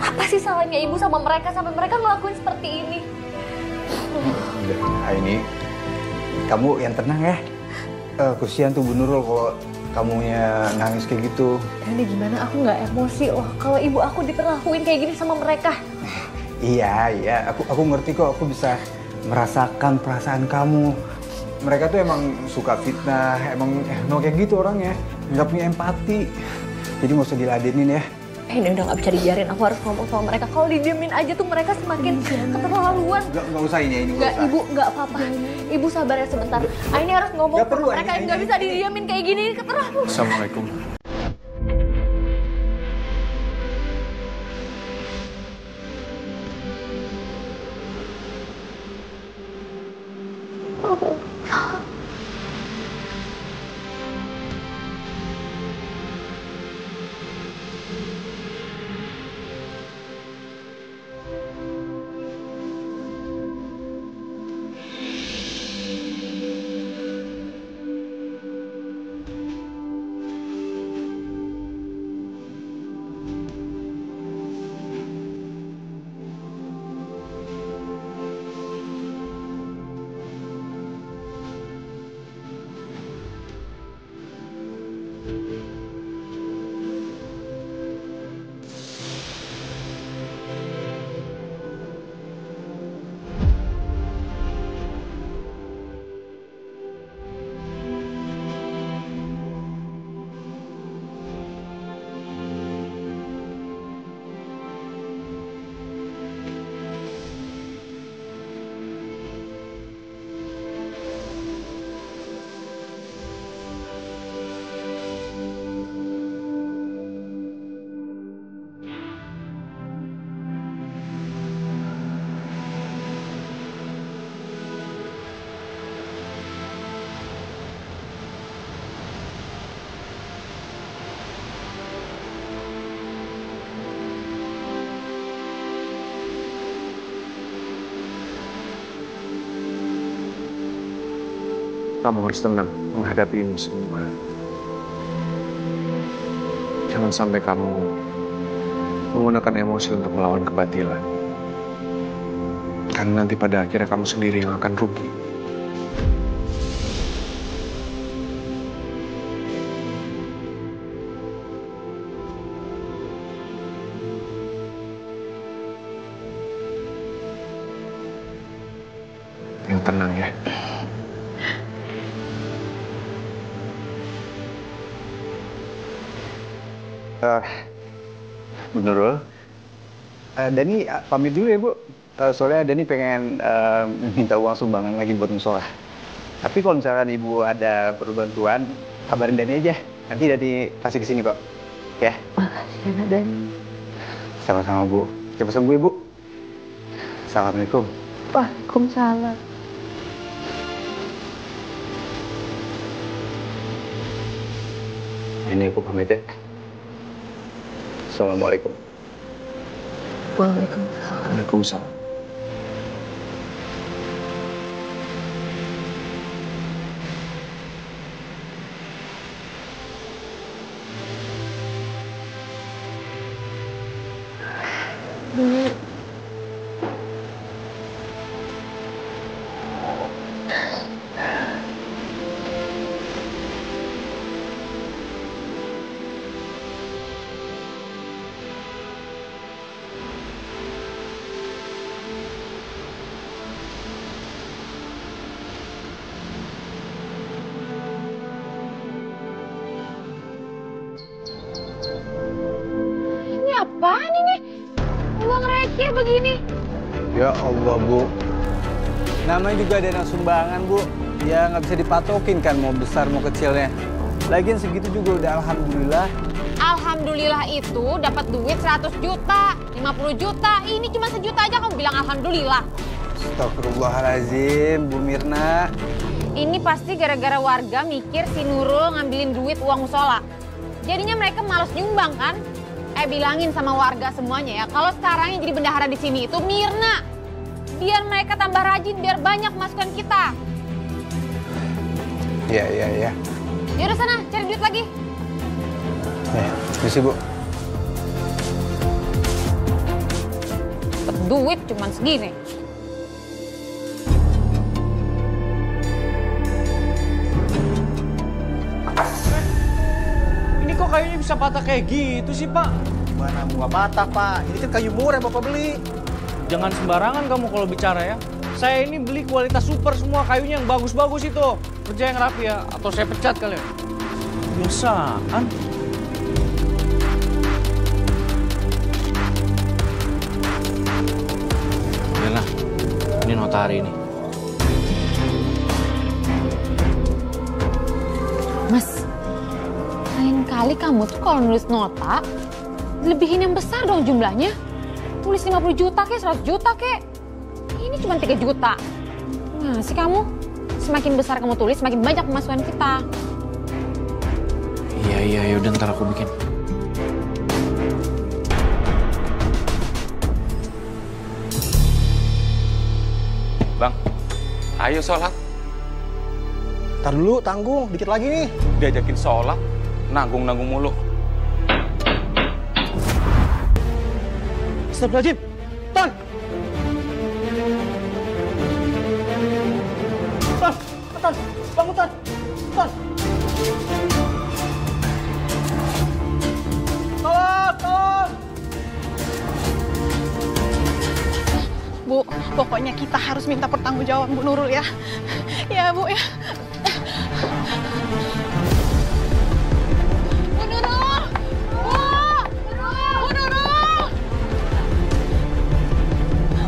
Apa sih salahnya ibu sama mereka sampai mereka ngelakuin seperti ini? Udah, ini kamu yang tenang ya. Kesian tuh Bu Nurul kalau kamunya nangis kayak gitu. Dani gimana aku nggak emosi loh kalau ibu aku diperlakuin kayak gini sama mereka. Iya, aku ngerti kok, aku bisa merasakan perasaan kamu. Mereka tuh emang suka fitnah, emang kayak gitu orangnya, nggak punya empati. Jadi nggak usah diladenin ya. Ini udah nggak bisa dibiarin, aku harus ngomong sama mereka. Kalau didiemin aja tuh mereka semakin keterlaluan. Nggak usah ini nggak usah. Ibu, nggak apa-apa. Ibu sabar ya sebentar. Ini harus ngomong sama mereka, nggak bisa didiemin kayak gini, keterlaluan. Assalamualaikum. Kamu harus tenang menghadapi ini semua. Jangan sampai kamu menggunakan emosi untuk melawan kebatilan. Karena nanti pada akhirnya kamu sendiri yang akan rugi. Yang tenang ya. Bu Nurul, Dani pamit dulu ya Bu. Soalnya Dani pengen minta uang sumbangan lagi buat musola. Tapi kalau misalkan Ibu ada perlu bantuan, kabarin Dani aja. Nanti Dani pasti kesini kok. Ya? Makasih ya Dani. Sama-sama Bu. Cepat sembuh Ibu. Assalamualaikum. Waalaikumsalam. Ini aku pamit ya. Assalamualaikum. Waalaikumsalam. Waalaikumsalam. Bu. Ini apaan ini? Uang receh begini. Ya Allah, Bu. Namanya juga dana sumbangan, Bu. Ya nggak bisa dipatokin kan mau besar mau kecilnya. Lagian segitu juga udah alhamdulillah. Alhamdulillah itu dapat duit 100 juta, 50 juta. Ini cuma 1 juta aja kamu bilang alhamdulillah. Astagfirullahaladzim, Bu Mirna. Ini pasti gara-gara warga mikir si Nurul ngambilin duit uang musola. Jadinya mereka malas nyumbang kan? Bilangin sama warga semuanya ya, kalau sekarang yang jadi bendahara di sini itu Mirna. Biar mereka tambah rajin, biar banyak masukan kita. Iya. Yaudah sana, cari duit lagi. Misi, Bu. Dapet duit cuman segini. Ini kok kayunya bisa patah kayak gitu sih, Pak? Mana mau patah, Pak? Ini kan kayu murah Bapak beli. Jangan sembarangan kamu kalau bicara ya. Saya ini beli kualitas super semua, kayunya yang bagus-bagus itu. Kerja yang rapi ya, atau saya pecat kalian. Biasaan. Nah, ini notari ini. Mas, lain kali kamu tuh kalau nulis nota, lebihin yang besar dong jumlahnya. Tulis 50 juta kek, 100 juta kek. Ini cuma 3 juta. Nah sih kamu, semakin besar kamu tulis, semakin banyak pemasukan kita. Iya, yaudah ntar aku bikin. Bang, ayo sholat. Ntar dulu, tanggung. Dikit lagi nih. Diajakin sholat, nanggung-nanggung mulu. Astagfirullahaladzim. Tan! Tan! Bangun, Tan! Tan! Tolong! Bu, pokoknya kita harus minta pertanggungjawaban Bu Nurul ya. Ya, Bu ya. Bu Nurul! Bu Nurul!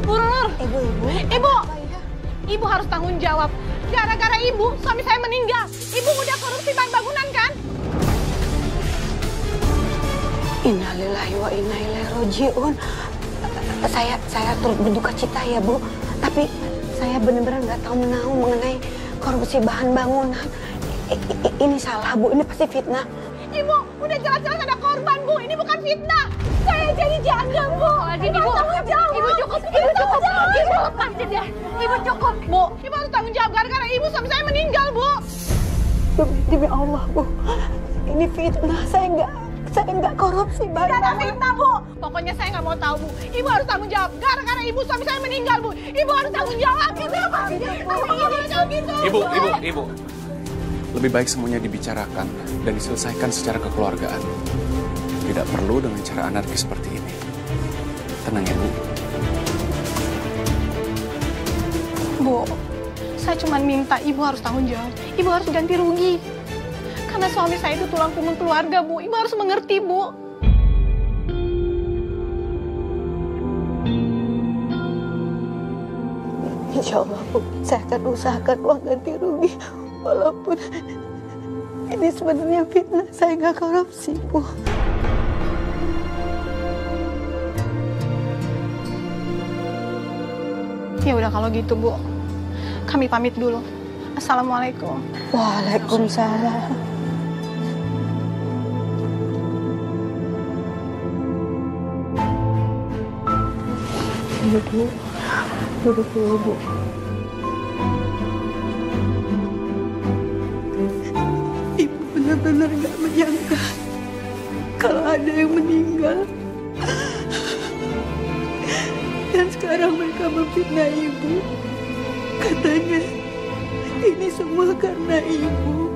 Bu Nurul! Ibu harus tanggung jawab. Gara-gara ibu, suami saya meninggal. Ibu udah korupsi bangunan kan? Innalillahi wa inna ilaihi raji'un. Saya turut berduka cita ya, Bu. Tapi saya benar-benar nggak tahu menahu mengenai korupsi bahan bangunan. Ini salah, Bu. Ini pasti fitnah. Ibu, udah jelas-jelas ada korban, Bu. Ini bukan fitnah. Saya jadi janda, Bu. Ibu harus tanggung jawab. Ibu cukup. Ibu lepas aja. Ibu cukup. Bu, Ibu harus tanggung jawab gara-gara ibu suami saya meninggal, Bu. Demi Allah, Bu. Ini fitnah. Saya nggak korupsi bahan Tidak ada bangunan. fitnah, Bu. Pokoknya saya nggak mau tahu, Bu. Ibu harus tanggung jawab. Gara-gara ibu suami saya meninggal, Bu. Ibu harus tanggung jawab. Ibu. Lebih baik semuanya dibicarakan dan diselesaikan secara kekeluargaan. Tidak perlu dengan cara anarkis seperti ini. Tenang ya, Bu. Bu, saya cuma minta ibu harus tanggung jawab. Ibu harus ganti rugi. Karena suami saya itu tulang punggung keluarga, Bu. Ibu harus mengerti, Bu. Insya Allah, Bu. Saya akan usahakan uang ganti rugi. Walaupun ini sebenarnya fitnah. Saya nggak korupsi, Bu. Ya udah kalau gitu, Bu. Kami pamit dulu. Assalamualaikum. Waalaikumsalam. Iya Bu, duduk dulu Bu. Ibu benar-benar gak menyangka kalau ada yang meninggal. Dan sekarang mereka memfitnah ibu. Katanya ini semua karena ibu.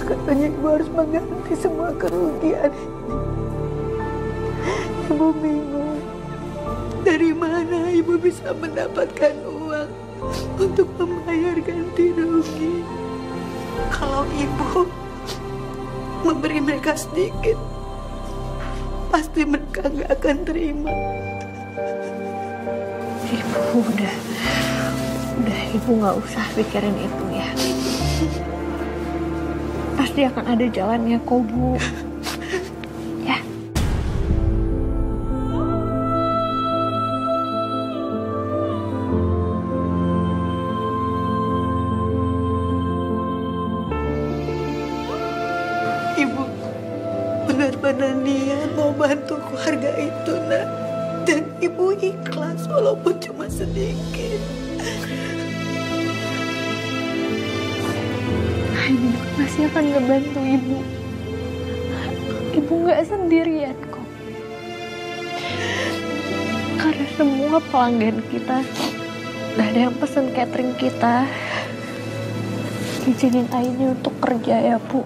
Katanya ibu harus mengganti semua kerugian. Ibu bingung. Dari mana ibu bisa mendapatkan uang untuk membayar ganti rugi? Kalau ibu memberi mereka sedikit, pasti mereka nggak akan terima. Ibu udah Ibu nggak usah pikirin itu ya. Pasti akan ada jalannya kok Bu. Ya. Ibu benar-benar niat mau bantu keluarga itu, Nak. Dan ibu ikhlas walaupun cuma sedikit. Ibu pasti akan ngebantu Ibu. Ibu nggak sendirian kok. Karena semua pelanggan kita, nggak ada yang pesen catering kita. Izinin Aini untuk kerja ya Bu.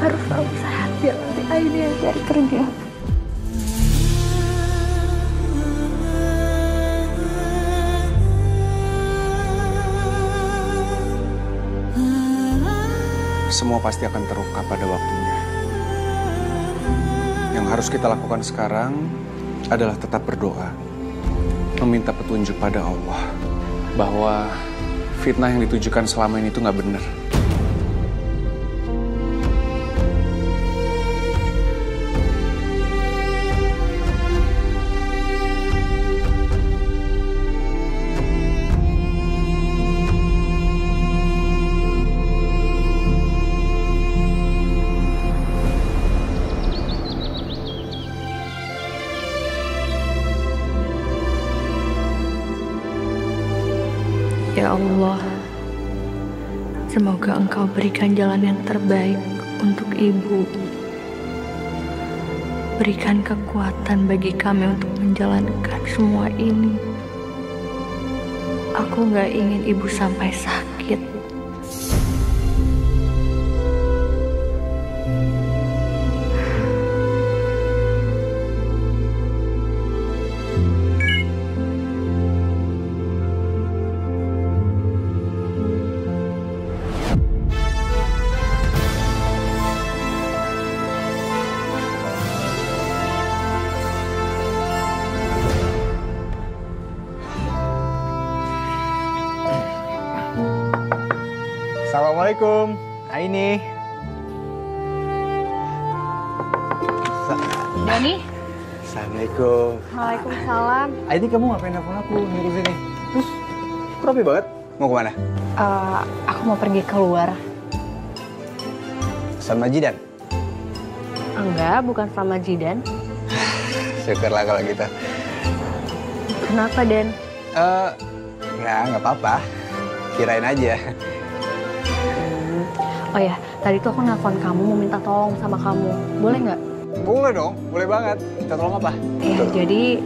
Harus selalu sehat biar nanti Aini yang cari kerja. Semua pasti akan terungkap pada waktunya. Yang harus kita lakukan sekarang adalah tetap berdoa, meminta petunjuk pada Allah bahwa fitnah yang ditujukan selama ini itu nggak benar. Ya Allah, semoga Engkau berikan jalan yang terbaik untuk Ibu. Berikan kekuatan bagi kami untuk menjalankan semua ini. Aku gak ingin Ibu sampai sakit. Assalamualaikum, Aini. Dani. Assalamualaikum. Waalaikumsalam. Aini, kamu ngapain nelfon aku nyuruh sini? Terus, kok rapi banget? Mau kemana? Aku mau pergi keluar. Sama Jidan? Enggak, bukan sama Jidan. Syukurlah kalau gitu. Kenapa, Dan? Ya, nggak apa-apa. Kirain aja. Oh ya, tadi tuh aku nelfon kamu mau minta tolong sama kamu. Boleh nggak? Boleh dong, boleh banget. Minta tolong apa? Iya, jadi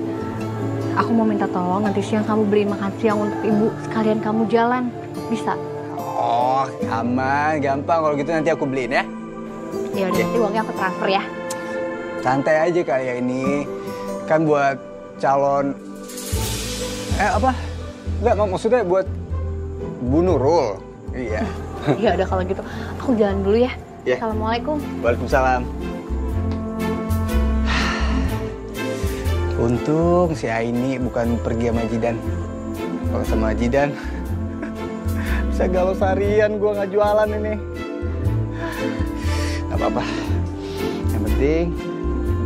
aku mau minta tolong nanti siang kamu beliin makan siang untuk Ibu. Sekalian kamu jalan. Bisa? Oh, aman. Gampang kalau gitu nanti aku beliin ya. Ya udah, nanti uangnya aku transfer ya. Santai aja kali ya ini. Kan buat calon Apa? Enggak, maksudnya buat Bu Nurul. Iya. Ya udah kalau gitu, aku jalan dulu ya. Ya. Assalamualaikum. Waalaikumsalam. Untung si Aini bukan pergi sama Jidan. Kalau sama Jidan, bisa galau seharian gue nggak jualan ini. Gak apa-apa. Yang penting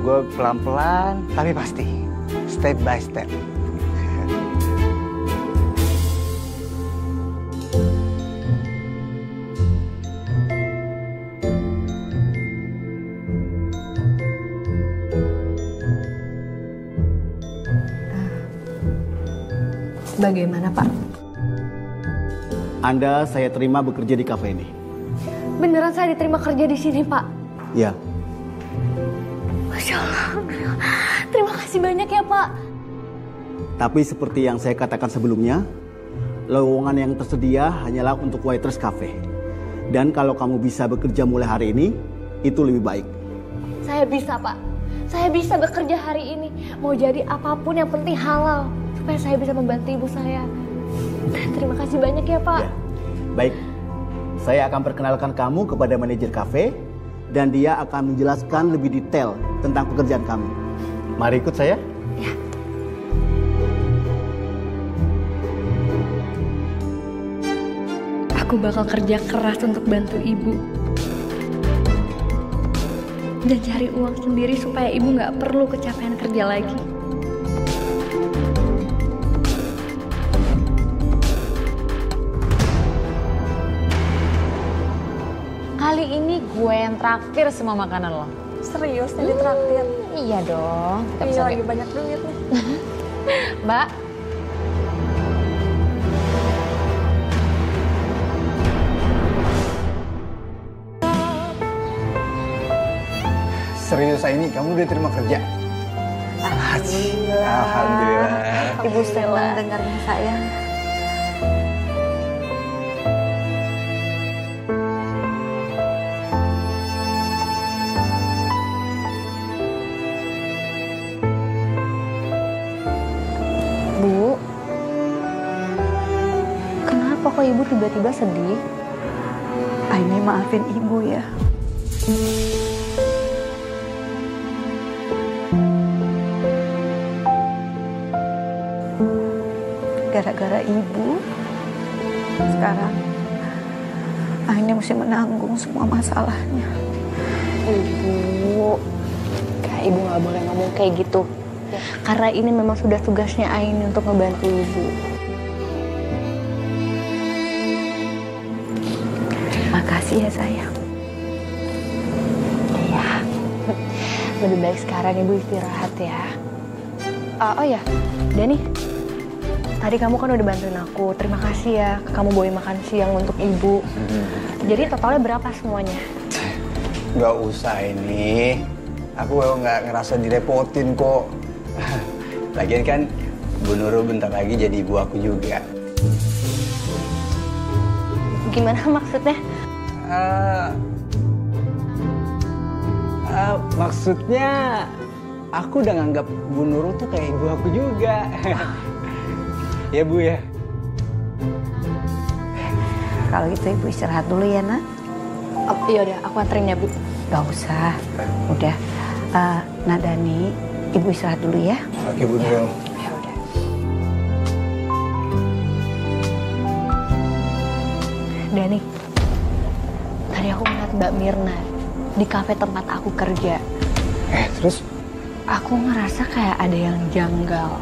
gue pelan-pelan tapi pasti. Step by step. Bagaimana, Pak? Anda saya terima bekerja di kafe ini. Beneran saya diterima kerja di sini, Pak? Ya. Masya Allah. Terima kasih banyak ya, Pak. Tapi seperti yang saya katakan sebelumnya, lowongan yang tersedia hanyalah untuk waitress cafe. Dan kalau kamu bisa bekerja mulai hari ini, itu lebih baik. Saya bisa, Pak. Saya bisa bekerja hari ini. Mau jadi apapun yang penting halal. Supaya saya bisa membantu ibu saya. Terima kasih banyak ya, Pak. Ya. Baik, saya akan perkenalkan kamu kepada manajer kafe dan dia akan menjelaskan lebih detail tentang pekerjaan kamu. Mari ikut saya. Ya. Aku bakal kerja keras untuk bantu ibu. Dan cari uang sendiri supaya ibu nggak perlu kecapean kerja lagi. Kali ini gue yang traktir semua makanan lo. Serius jadi traktir? Iya dong. Kita Iya lagi banyak duit nih. Mbak. Serius ini kamu udah terima kerja? Alhamdulillah. Ibu senang dengarnya sayang. Bu, kenapa kok ibu tiba-tiba sedih? Aini maafin ibu ya. Gara-gara ibu, sekarang Aini mesti menanggung semua masalahnya. Ibu, kayak ibu nggak boleh ngomong kayak gitu. Karena ini memang sudah tugasnya Aini untuk membantu ibu. Makasih ya sayang. Iya. Lebih baik sekarang ibu istirahat ya. Oh ya, Dani. Tadi kamu kan udah bantuin aku. Terima kasih ya. Kamu bawain makan siang untuk ibu. Jadi totalnya berapa semuanya? Gak usah ini. Aku nggak ngerasa direpotin kok. Lagian kan Bu Nurul bentar lagi jadi ibu aku juga. Gimana maksudnya? Maksudnya aku udah nganggap Bu Nurul tuh kayak ibu aku juga. Ya Bu ya. Kalau gitu ibu istirahat dulu ya nak. Iya udah, aku anterin ya Bu. Gak usah. Udah. Nah Dani, ibu istirahat dulu ya. Oke Bu Nurul. Ya udah. Dani, tadi aku ngeliat Mbak Mirna di kafe tempat aku kerja. Terus? Aku ngerasa kayak ada yang janggal.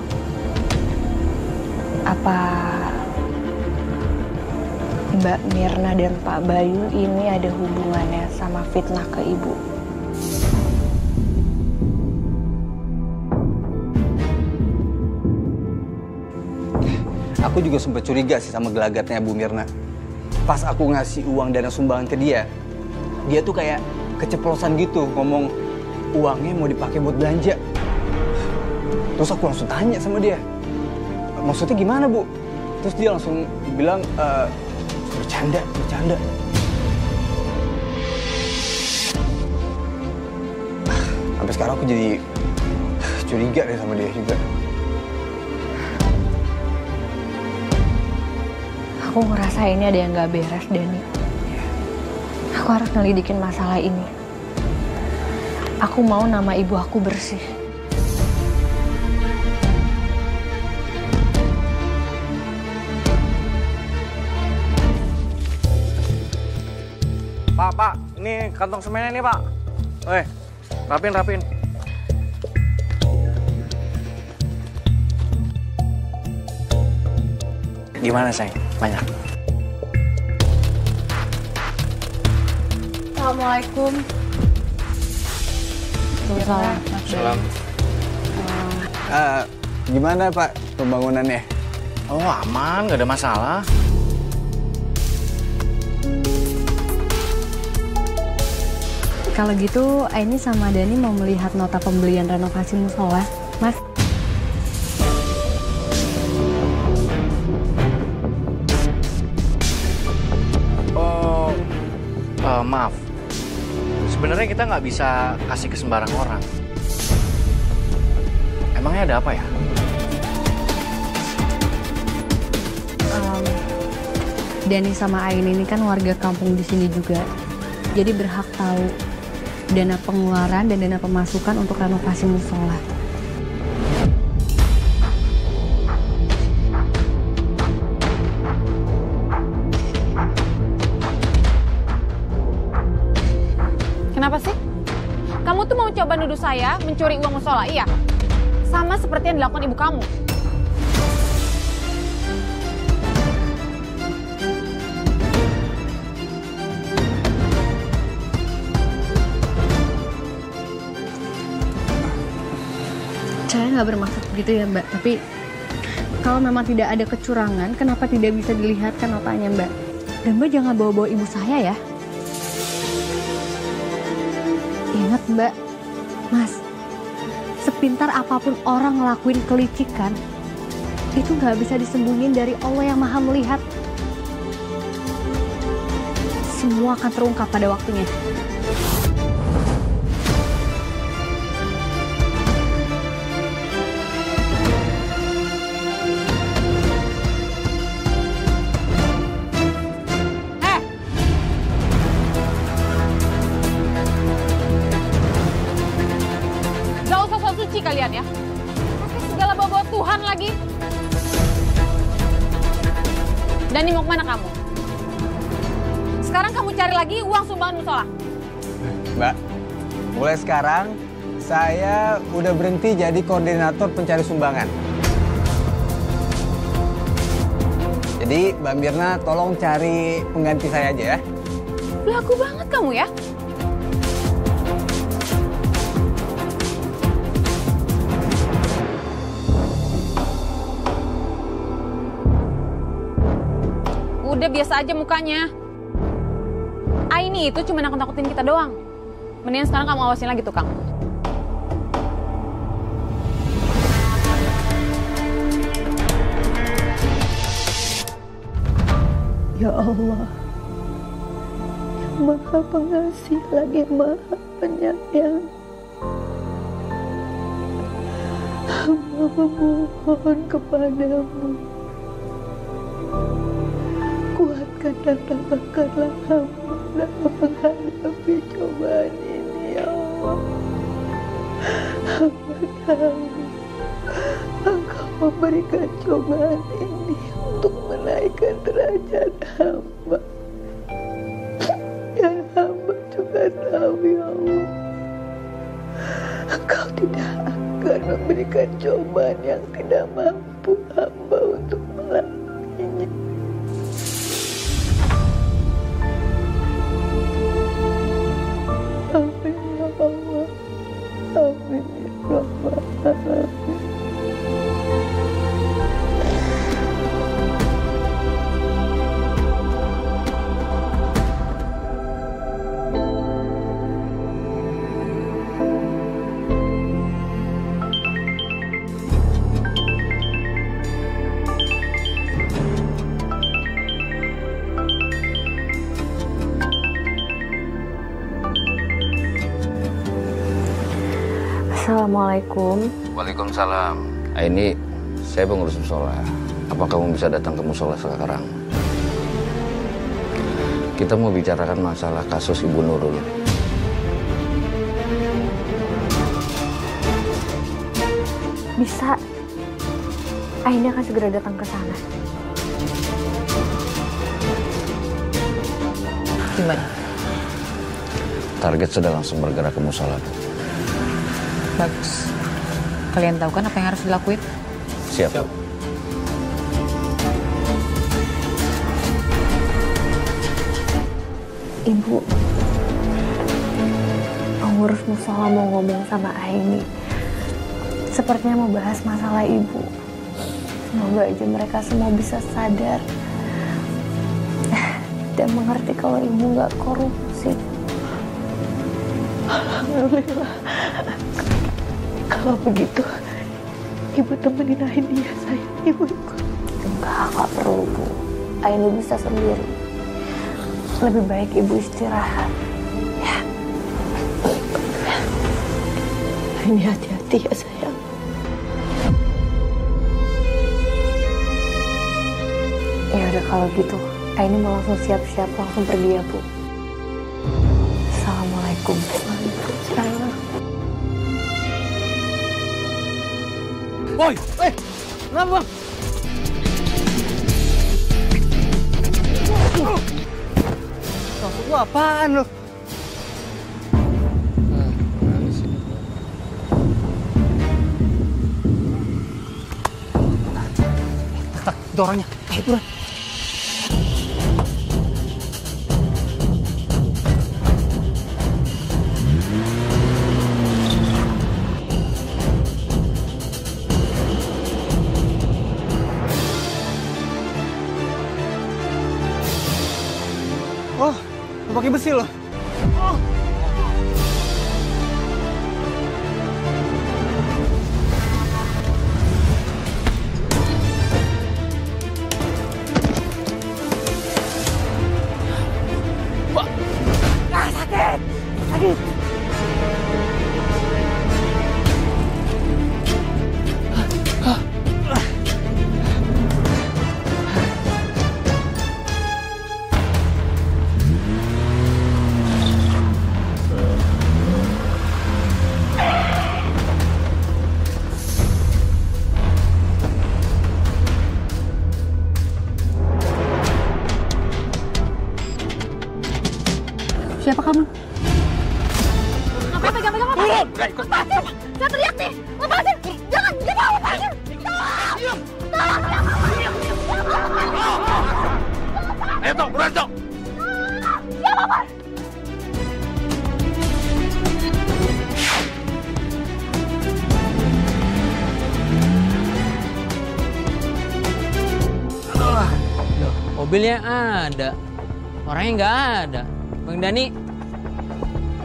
Apa Mbak Mirna dan Pak Bayu ini ada hubungannya sama fitnah ke ibu? Aku juga sempat curiga sih sama gelagatnya Bu Mirna. Pas aku ngasih uang dana sumbangan ke dia tuh kayak keceplosan gitu ngomong uangnya mau dipakai buat belanja. Terus aku langsung tanya sama dia, maksudnya gimana Bu? Terus dia langsung bilang, bercanda. Sampai sekarang aku jadi curiga deh sama dia juga. Aku ngerasa ini ada yang gak beres, Dani. Aku harus ngelidikin masalah ini. Aku mau nama ibu aku bersih. Pak, ini kantong semennya nih, Pak. Rapin. Gimana, sayang? Banyak. Assalamualaikum. Salam. Gimana Pak pembangunannya? Oh, aman, nggak ada masalah. Kalau gitu, Aini sama Dani mau melihat nota pembelian renovasi musola, Mas. Maaf. Sebenarnya kita nggak bisa kasih ke sembarang orang. Emangnya ada apa ya? Dani sama Aini ini kan warga kampung di sini juga. Jadi berhak tahu dana pengeluaran dan dana pemasukan untuk renovasi musola. Kenapa sih? Kamu tuh mau coba nuduh saya mencuri uang musola, iya? Sama seperti yang dilakukan ibu kamu. Saya nggak bermaksud begitu ya, Mbak. Tapi kalau memang tidak ada kecurangan, kenapa tidak bisa dilihatkan notanya, Mbak? Dan Mbak jangan bawa-bawa ibu saya ya. Ingat, Mbak, Mas, sepintar apapun orang ngelakuin kelicikan, itu nggak bisa disembunyiin dari Allah yang Maha Melihat. Semua akan terungkap pada waktunya. Kalian ya, pakai segala bawa Tuhan lagi. Dani, mau kemana kamu? Sekarang kamu cari lagi uang sumbangan musola. Mbak, mulai sekarang saya udah berhenti jadi koordinator pencari sumbangan. Jadi Mbak Mirna tolong cari pengganti saya aja ya. Belagu banget kamu ya. Udah biasa aja mukanya. Aini itu cuma nakut-nakutin kita doang. Mendingan sekarang kamu awasin lagi tukang. Ya Allah, yang Maha Pengasih lagi Maha Penyayang. Hamba memohon kepadamu, kuatkan dan tambahkanlah hamba dalam menghadapi cobaan ini, ya Allah. Hamba tahu Engkau memberikan cobaan ini untuk menaikkan derajat hamba. Dan hamba juga tahu, ya Allah, Engkau tidak akan memberikan cobaan yang tidak mampu hamba untuk melaluinya. Amin ya Allah. Amin ya Rabbal Alamin. Assalamualaikum. Waalaikumsalam. Ini saya pengurus musola. Apa kamu bisa datang ke musola sekarang? Kita mau bicarakan masalah kasus Ibu Nurul. Bisa. Aina akan segera datang ke sana. Gimana? Target sudah langsung bergerak ke musola. Bagus. Kalian tahu kan apa yang harus dilakuin? Siap. Ibu, pengurus musola mau ngomong sama Aini. Sepertinya mau bahas masalah ibu. Semoga aja mereka semua bisa sadar dan mengerti kalau ibu nggak korupsi. Alhamdulillah. Kalau begitu, ibu temenin Aini ya sayang. Ibu ikut. Enggak perlu Bu. Aini bisa sendiri. Lebih baik ibu istirahat. Ya. Aini hati-hati ya sayang. Ya udah kalau gitu, Aini mau langsung siap-siap langsung pergi ya Bu. Assalamualaikum. Waalaikumsalam. Boy, kenapa bang? Maksud lu apaan lu? Tak, itu orangnya. Ayo buruan. Oh, pakai besi loh. Oh. Sakit. Siapa kamu? Ngapain pegang-pegang apa? Lepasin! Saya teriak nih! Lepasin! Jangan! Lepasin! Ayo Tok, buruan Tok! Ya Bapak! Mobilnya ada, orangnya nggak ada. Bang Dani,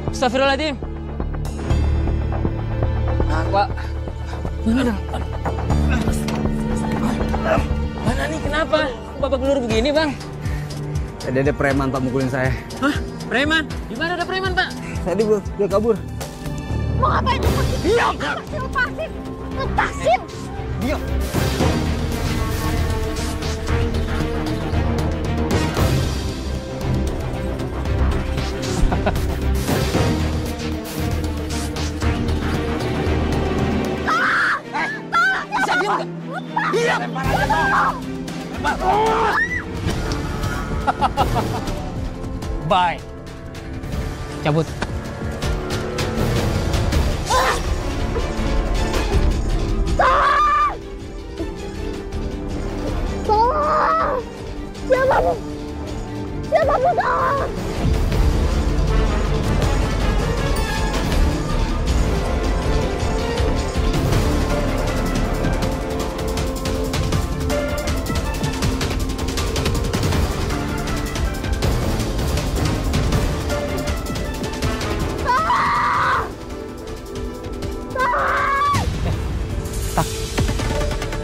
astagfirullahaladzim. Pak, mana? Mana nih, kenapa? Bapak gelur begini, Bang? Tadi ada preman Pak mukulin saya. Hah? Preman? Di mana ada preman, Pak? Tadi Bu, dia kabur. Mau ngapain? Diam! Lepasin! Lepasin! Diam! Bisa diam nggak? Diam! Lempar aja Tom! Lempar! Bye. Cabut. Tolong! Tolong! Siapa? Siapa tolong?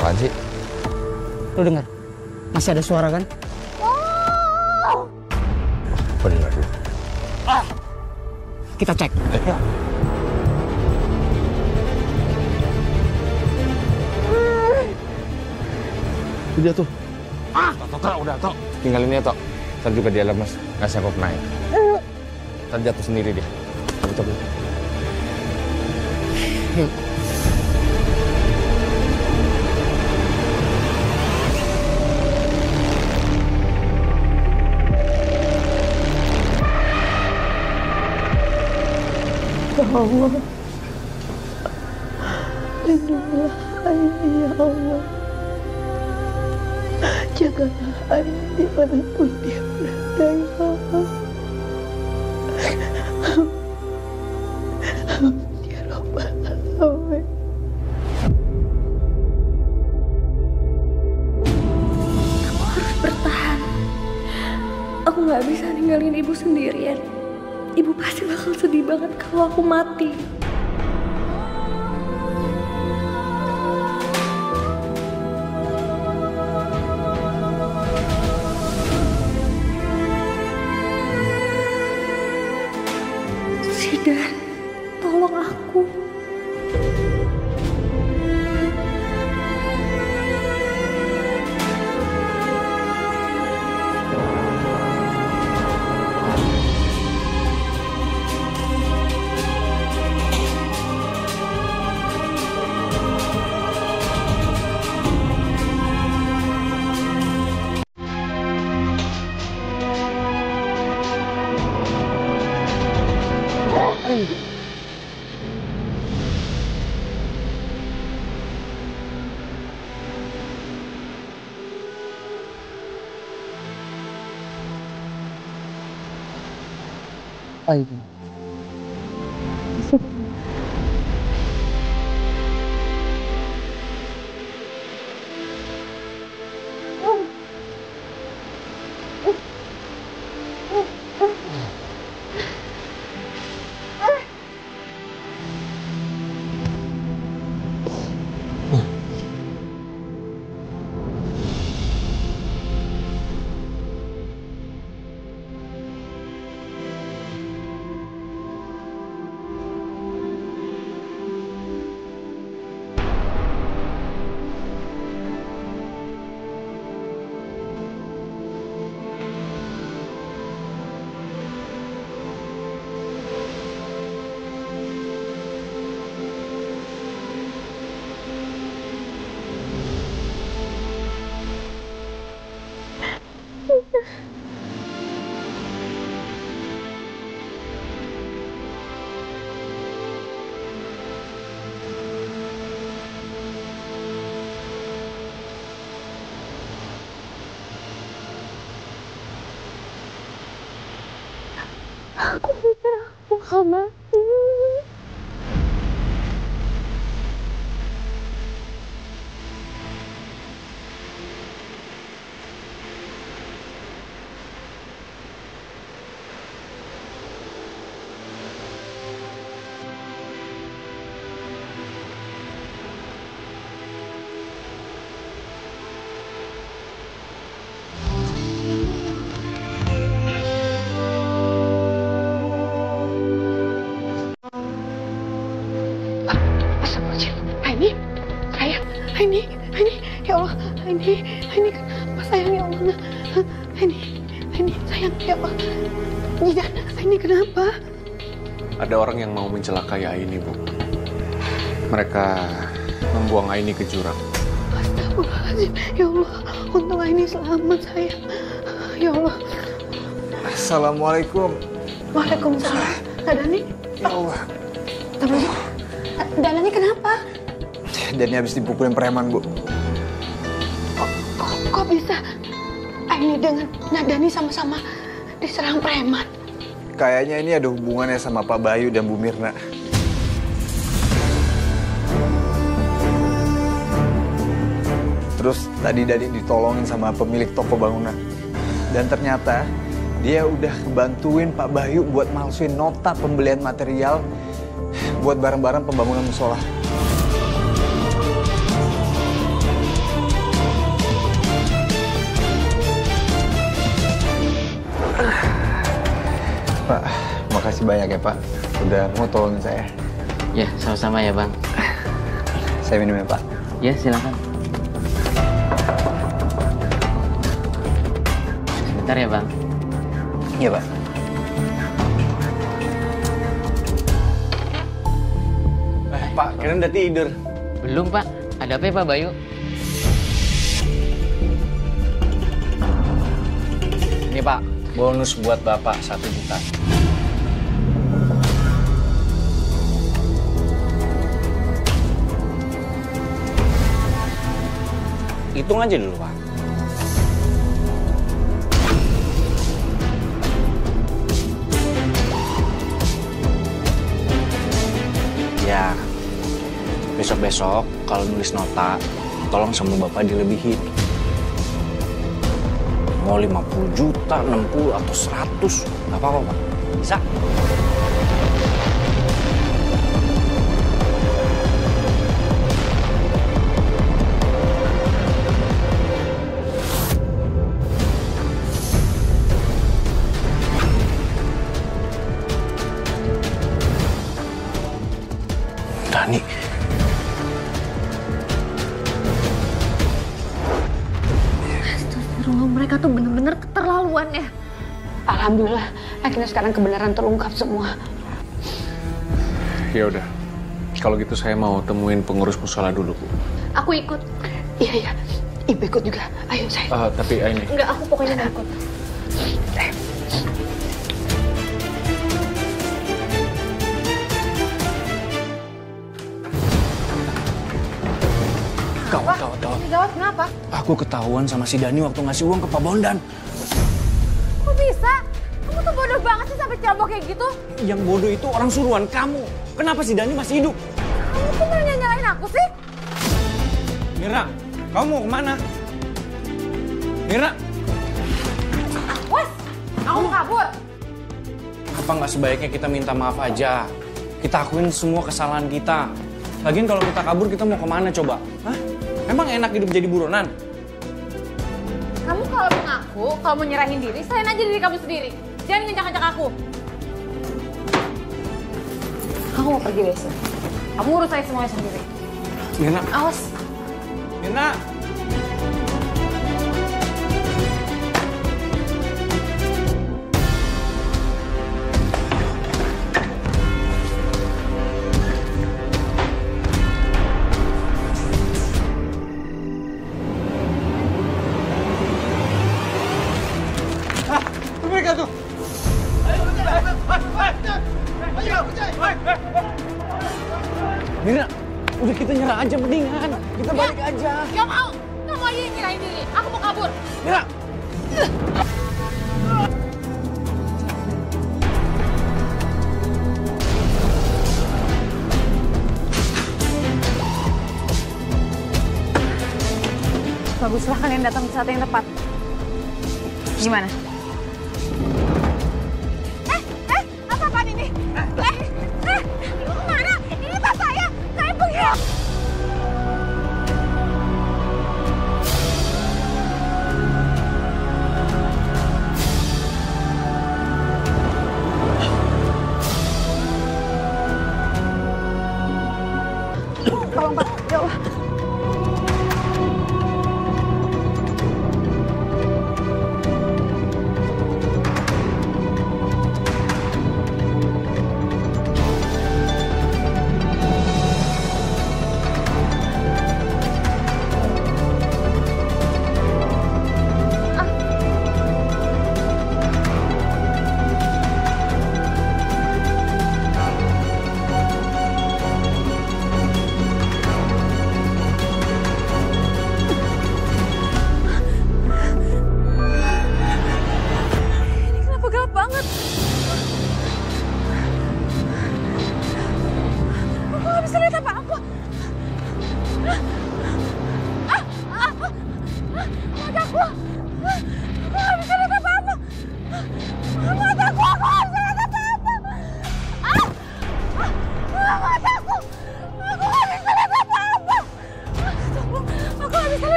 Apaan sih? Lu dengar? Masih ada suara kan? Bener. Kita cek. Ya. Dia tuh. Tok, udah Tok. Tinggalin dia Tok. Ntar juga dia lemes, nggak sanggup naik. Ntar jatuh sendiri dia. Cabut. Ya Allah, lindungilah Aini ya Allah. Jagalah Aini dimanapun dia berada ya Allah. Ya Rabbal Alamin. Kamu harus bertahan. Aku nggak bisa ninggalin ibu sendirian. Ibu pasti bakal sedih banget kalau aku mati. Zidan, tolong aku. Ibu. Aku pikir aku bakal mati. Aini, ya Allah, Aini kenapa sayang ya Allah, Aini sayang ya Allah, Zidan, Aini kenapa? Ada orang yang mau mencelakai Aini, Bu. Mereka membuang Aini ke jurang. Astagfirullahaladzim, ya Allah, untung Aini selamat sayang, ya Allah. Assalamualaikum. Waalaikumsalam. Dani? Ya Allah. Dani kenapa? Dani habis dipukulin preman, Bu. Kok bisa Aini dengan Nadani sama-sama diserang preman? Kayaknya ini ada hubungannya sama Pak Bayu dan Bu Mirna. Terus tadi Dani ditolongin sama pemilik toko bangunan. Dan ternyata dia udah bantuin Pak Bayu buat malsuin nota pembelian material buat barang-barang pembangunan musola. Pak, makasih banyak ya Pak, udah mau tolongin saya. Ya, sama-sama ya Bang. Saya minum ya Pak. Ya, silakan. Sebentar ya Bang. Iya, Pak. Pak, kalian udah tidur? Belum, Pak. Ada apa ya, Pak Bayu? Ini Pak, bonus buat Bapak 1 juta. Hitung aja dulu, Pak. Ya, besok-besok kalau nulis nota, tolong sama Bapak dilebihin. Mau 50 juta, 60 atau 100, nggak apa-apa, Pak. Bisa? Dani. Astagfirullah, mereka tuh bener-bener keterlaluan ya. Alhamdulillah, akhirnya sekarang kebenaran terungkap semua. Ya udah, kalau gitu saya mau temuin pengurus musola dulu, Bu. Aku ikut. Iya, Ibu ikut juga. Ayo, saya. Tapi ini. Enggak, aku pokoknya nggak ikut. Gawat. Gawat kenapa? Aku ketahuan sama si Dani waktu ngasih uang ke Pak Bondan. Kok bisa? Kamu tuh bodoh banget sih sampai ceroboh kayak gitu. Yang bodoh itu orang suruhan kamu. Kenapa si Dani masih hidup? Kamu tuh malah nyalain aku sih? Mira, kamu mau kemana? Mira. Wes, aku mau kabur. Apa nggak sebaiknya kita minta maaf aja? Kita akuin semua kesalahan kita. Lagian kalau kita kabur, kita mau kemana coba? Hah? Emang enak hidup jadi buronan? Kamu kalau mengaku, kalau mau nyerahin diri, selain aja diri kamu sendiri. Jangan ngencak-ngencak aku. Aku mau pergi besok. Kamu urus aja semuanya sendiri. Mirna. Awas. Mirna. Mereka tuh. Mira, udah kita nyerah aja mendingan. Kita balik aja. Gak mau. Kamu aja yang nyerahin diri. Aku mau kabur. Mira. Baguslah kalian datang di saat yang tepat. Gimana? Apa-apaan ini? Lu kemana? Ini tas saya. Saya pergi. Tolong, Pak. Ya Allah.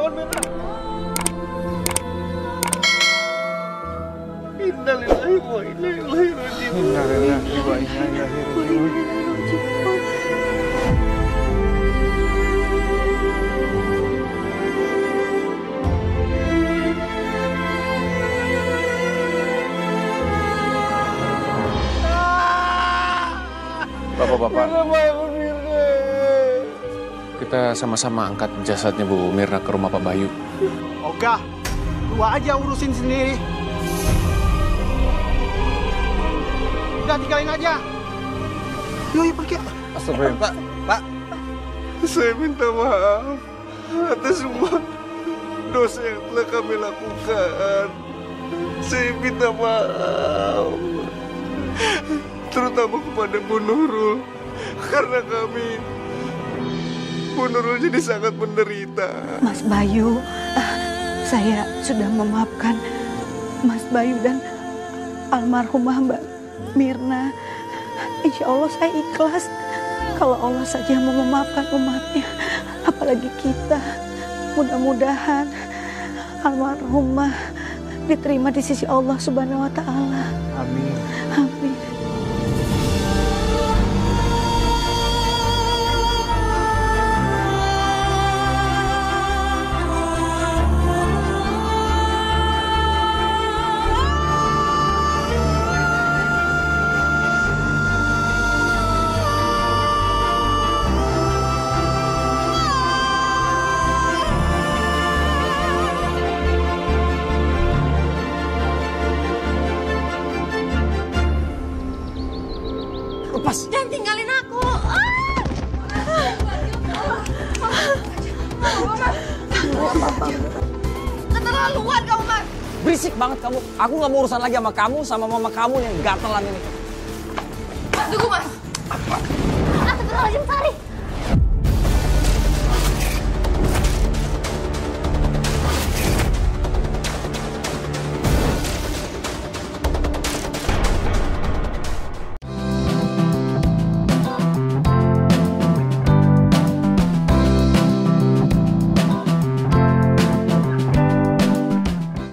bangun Mirna. Innalillahi wa inna ilaihi raji'un. Innalillahi wa inna ilaihi raji'un. Bapak-bapak, kita sama-sama angkat jasadnya Bu Mirna ke rumah Pak Bayu. Oga, lu aja urusin sendiri. Udah tinggalin aja. Yuk, pergi. Astagfirullah. Pak. Saya minta maaf atas semua dosa yang telah kami lakukan. Saya minta maaf. Terutama kepada Bu Nurul. Karena Bu Nurul jadi sangat menderita. Mas Bayu, saya sudah memaafkan Mas Bayu dan almarhumah Mbak Mirna. Insya Allah saya ikhlas. Kalau Allah saja mau memaafkan umatnya, apalagi kita. Mudah-mudahan almarhumah diterima di sisi Allah Subhanahu wa Ta'ala. Amin. Amin. Jangan tinggalin aku. Keterlaluan kamu, Mas. Berisik banget kamu. Aku nggak mau urusan lagi sama kamu, sama mama kamu yang gatelan ini. Mas, tunggu, Mas. Astagfirullahaladzim, Sari.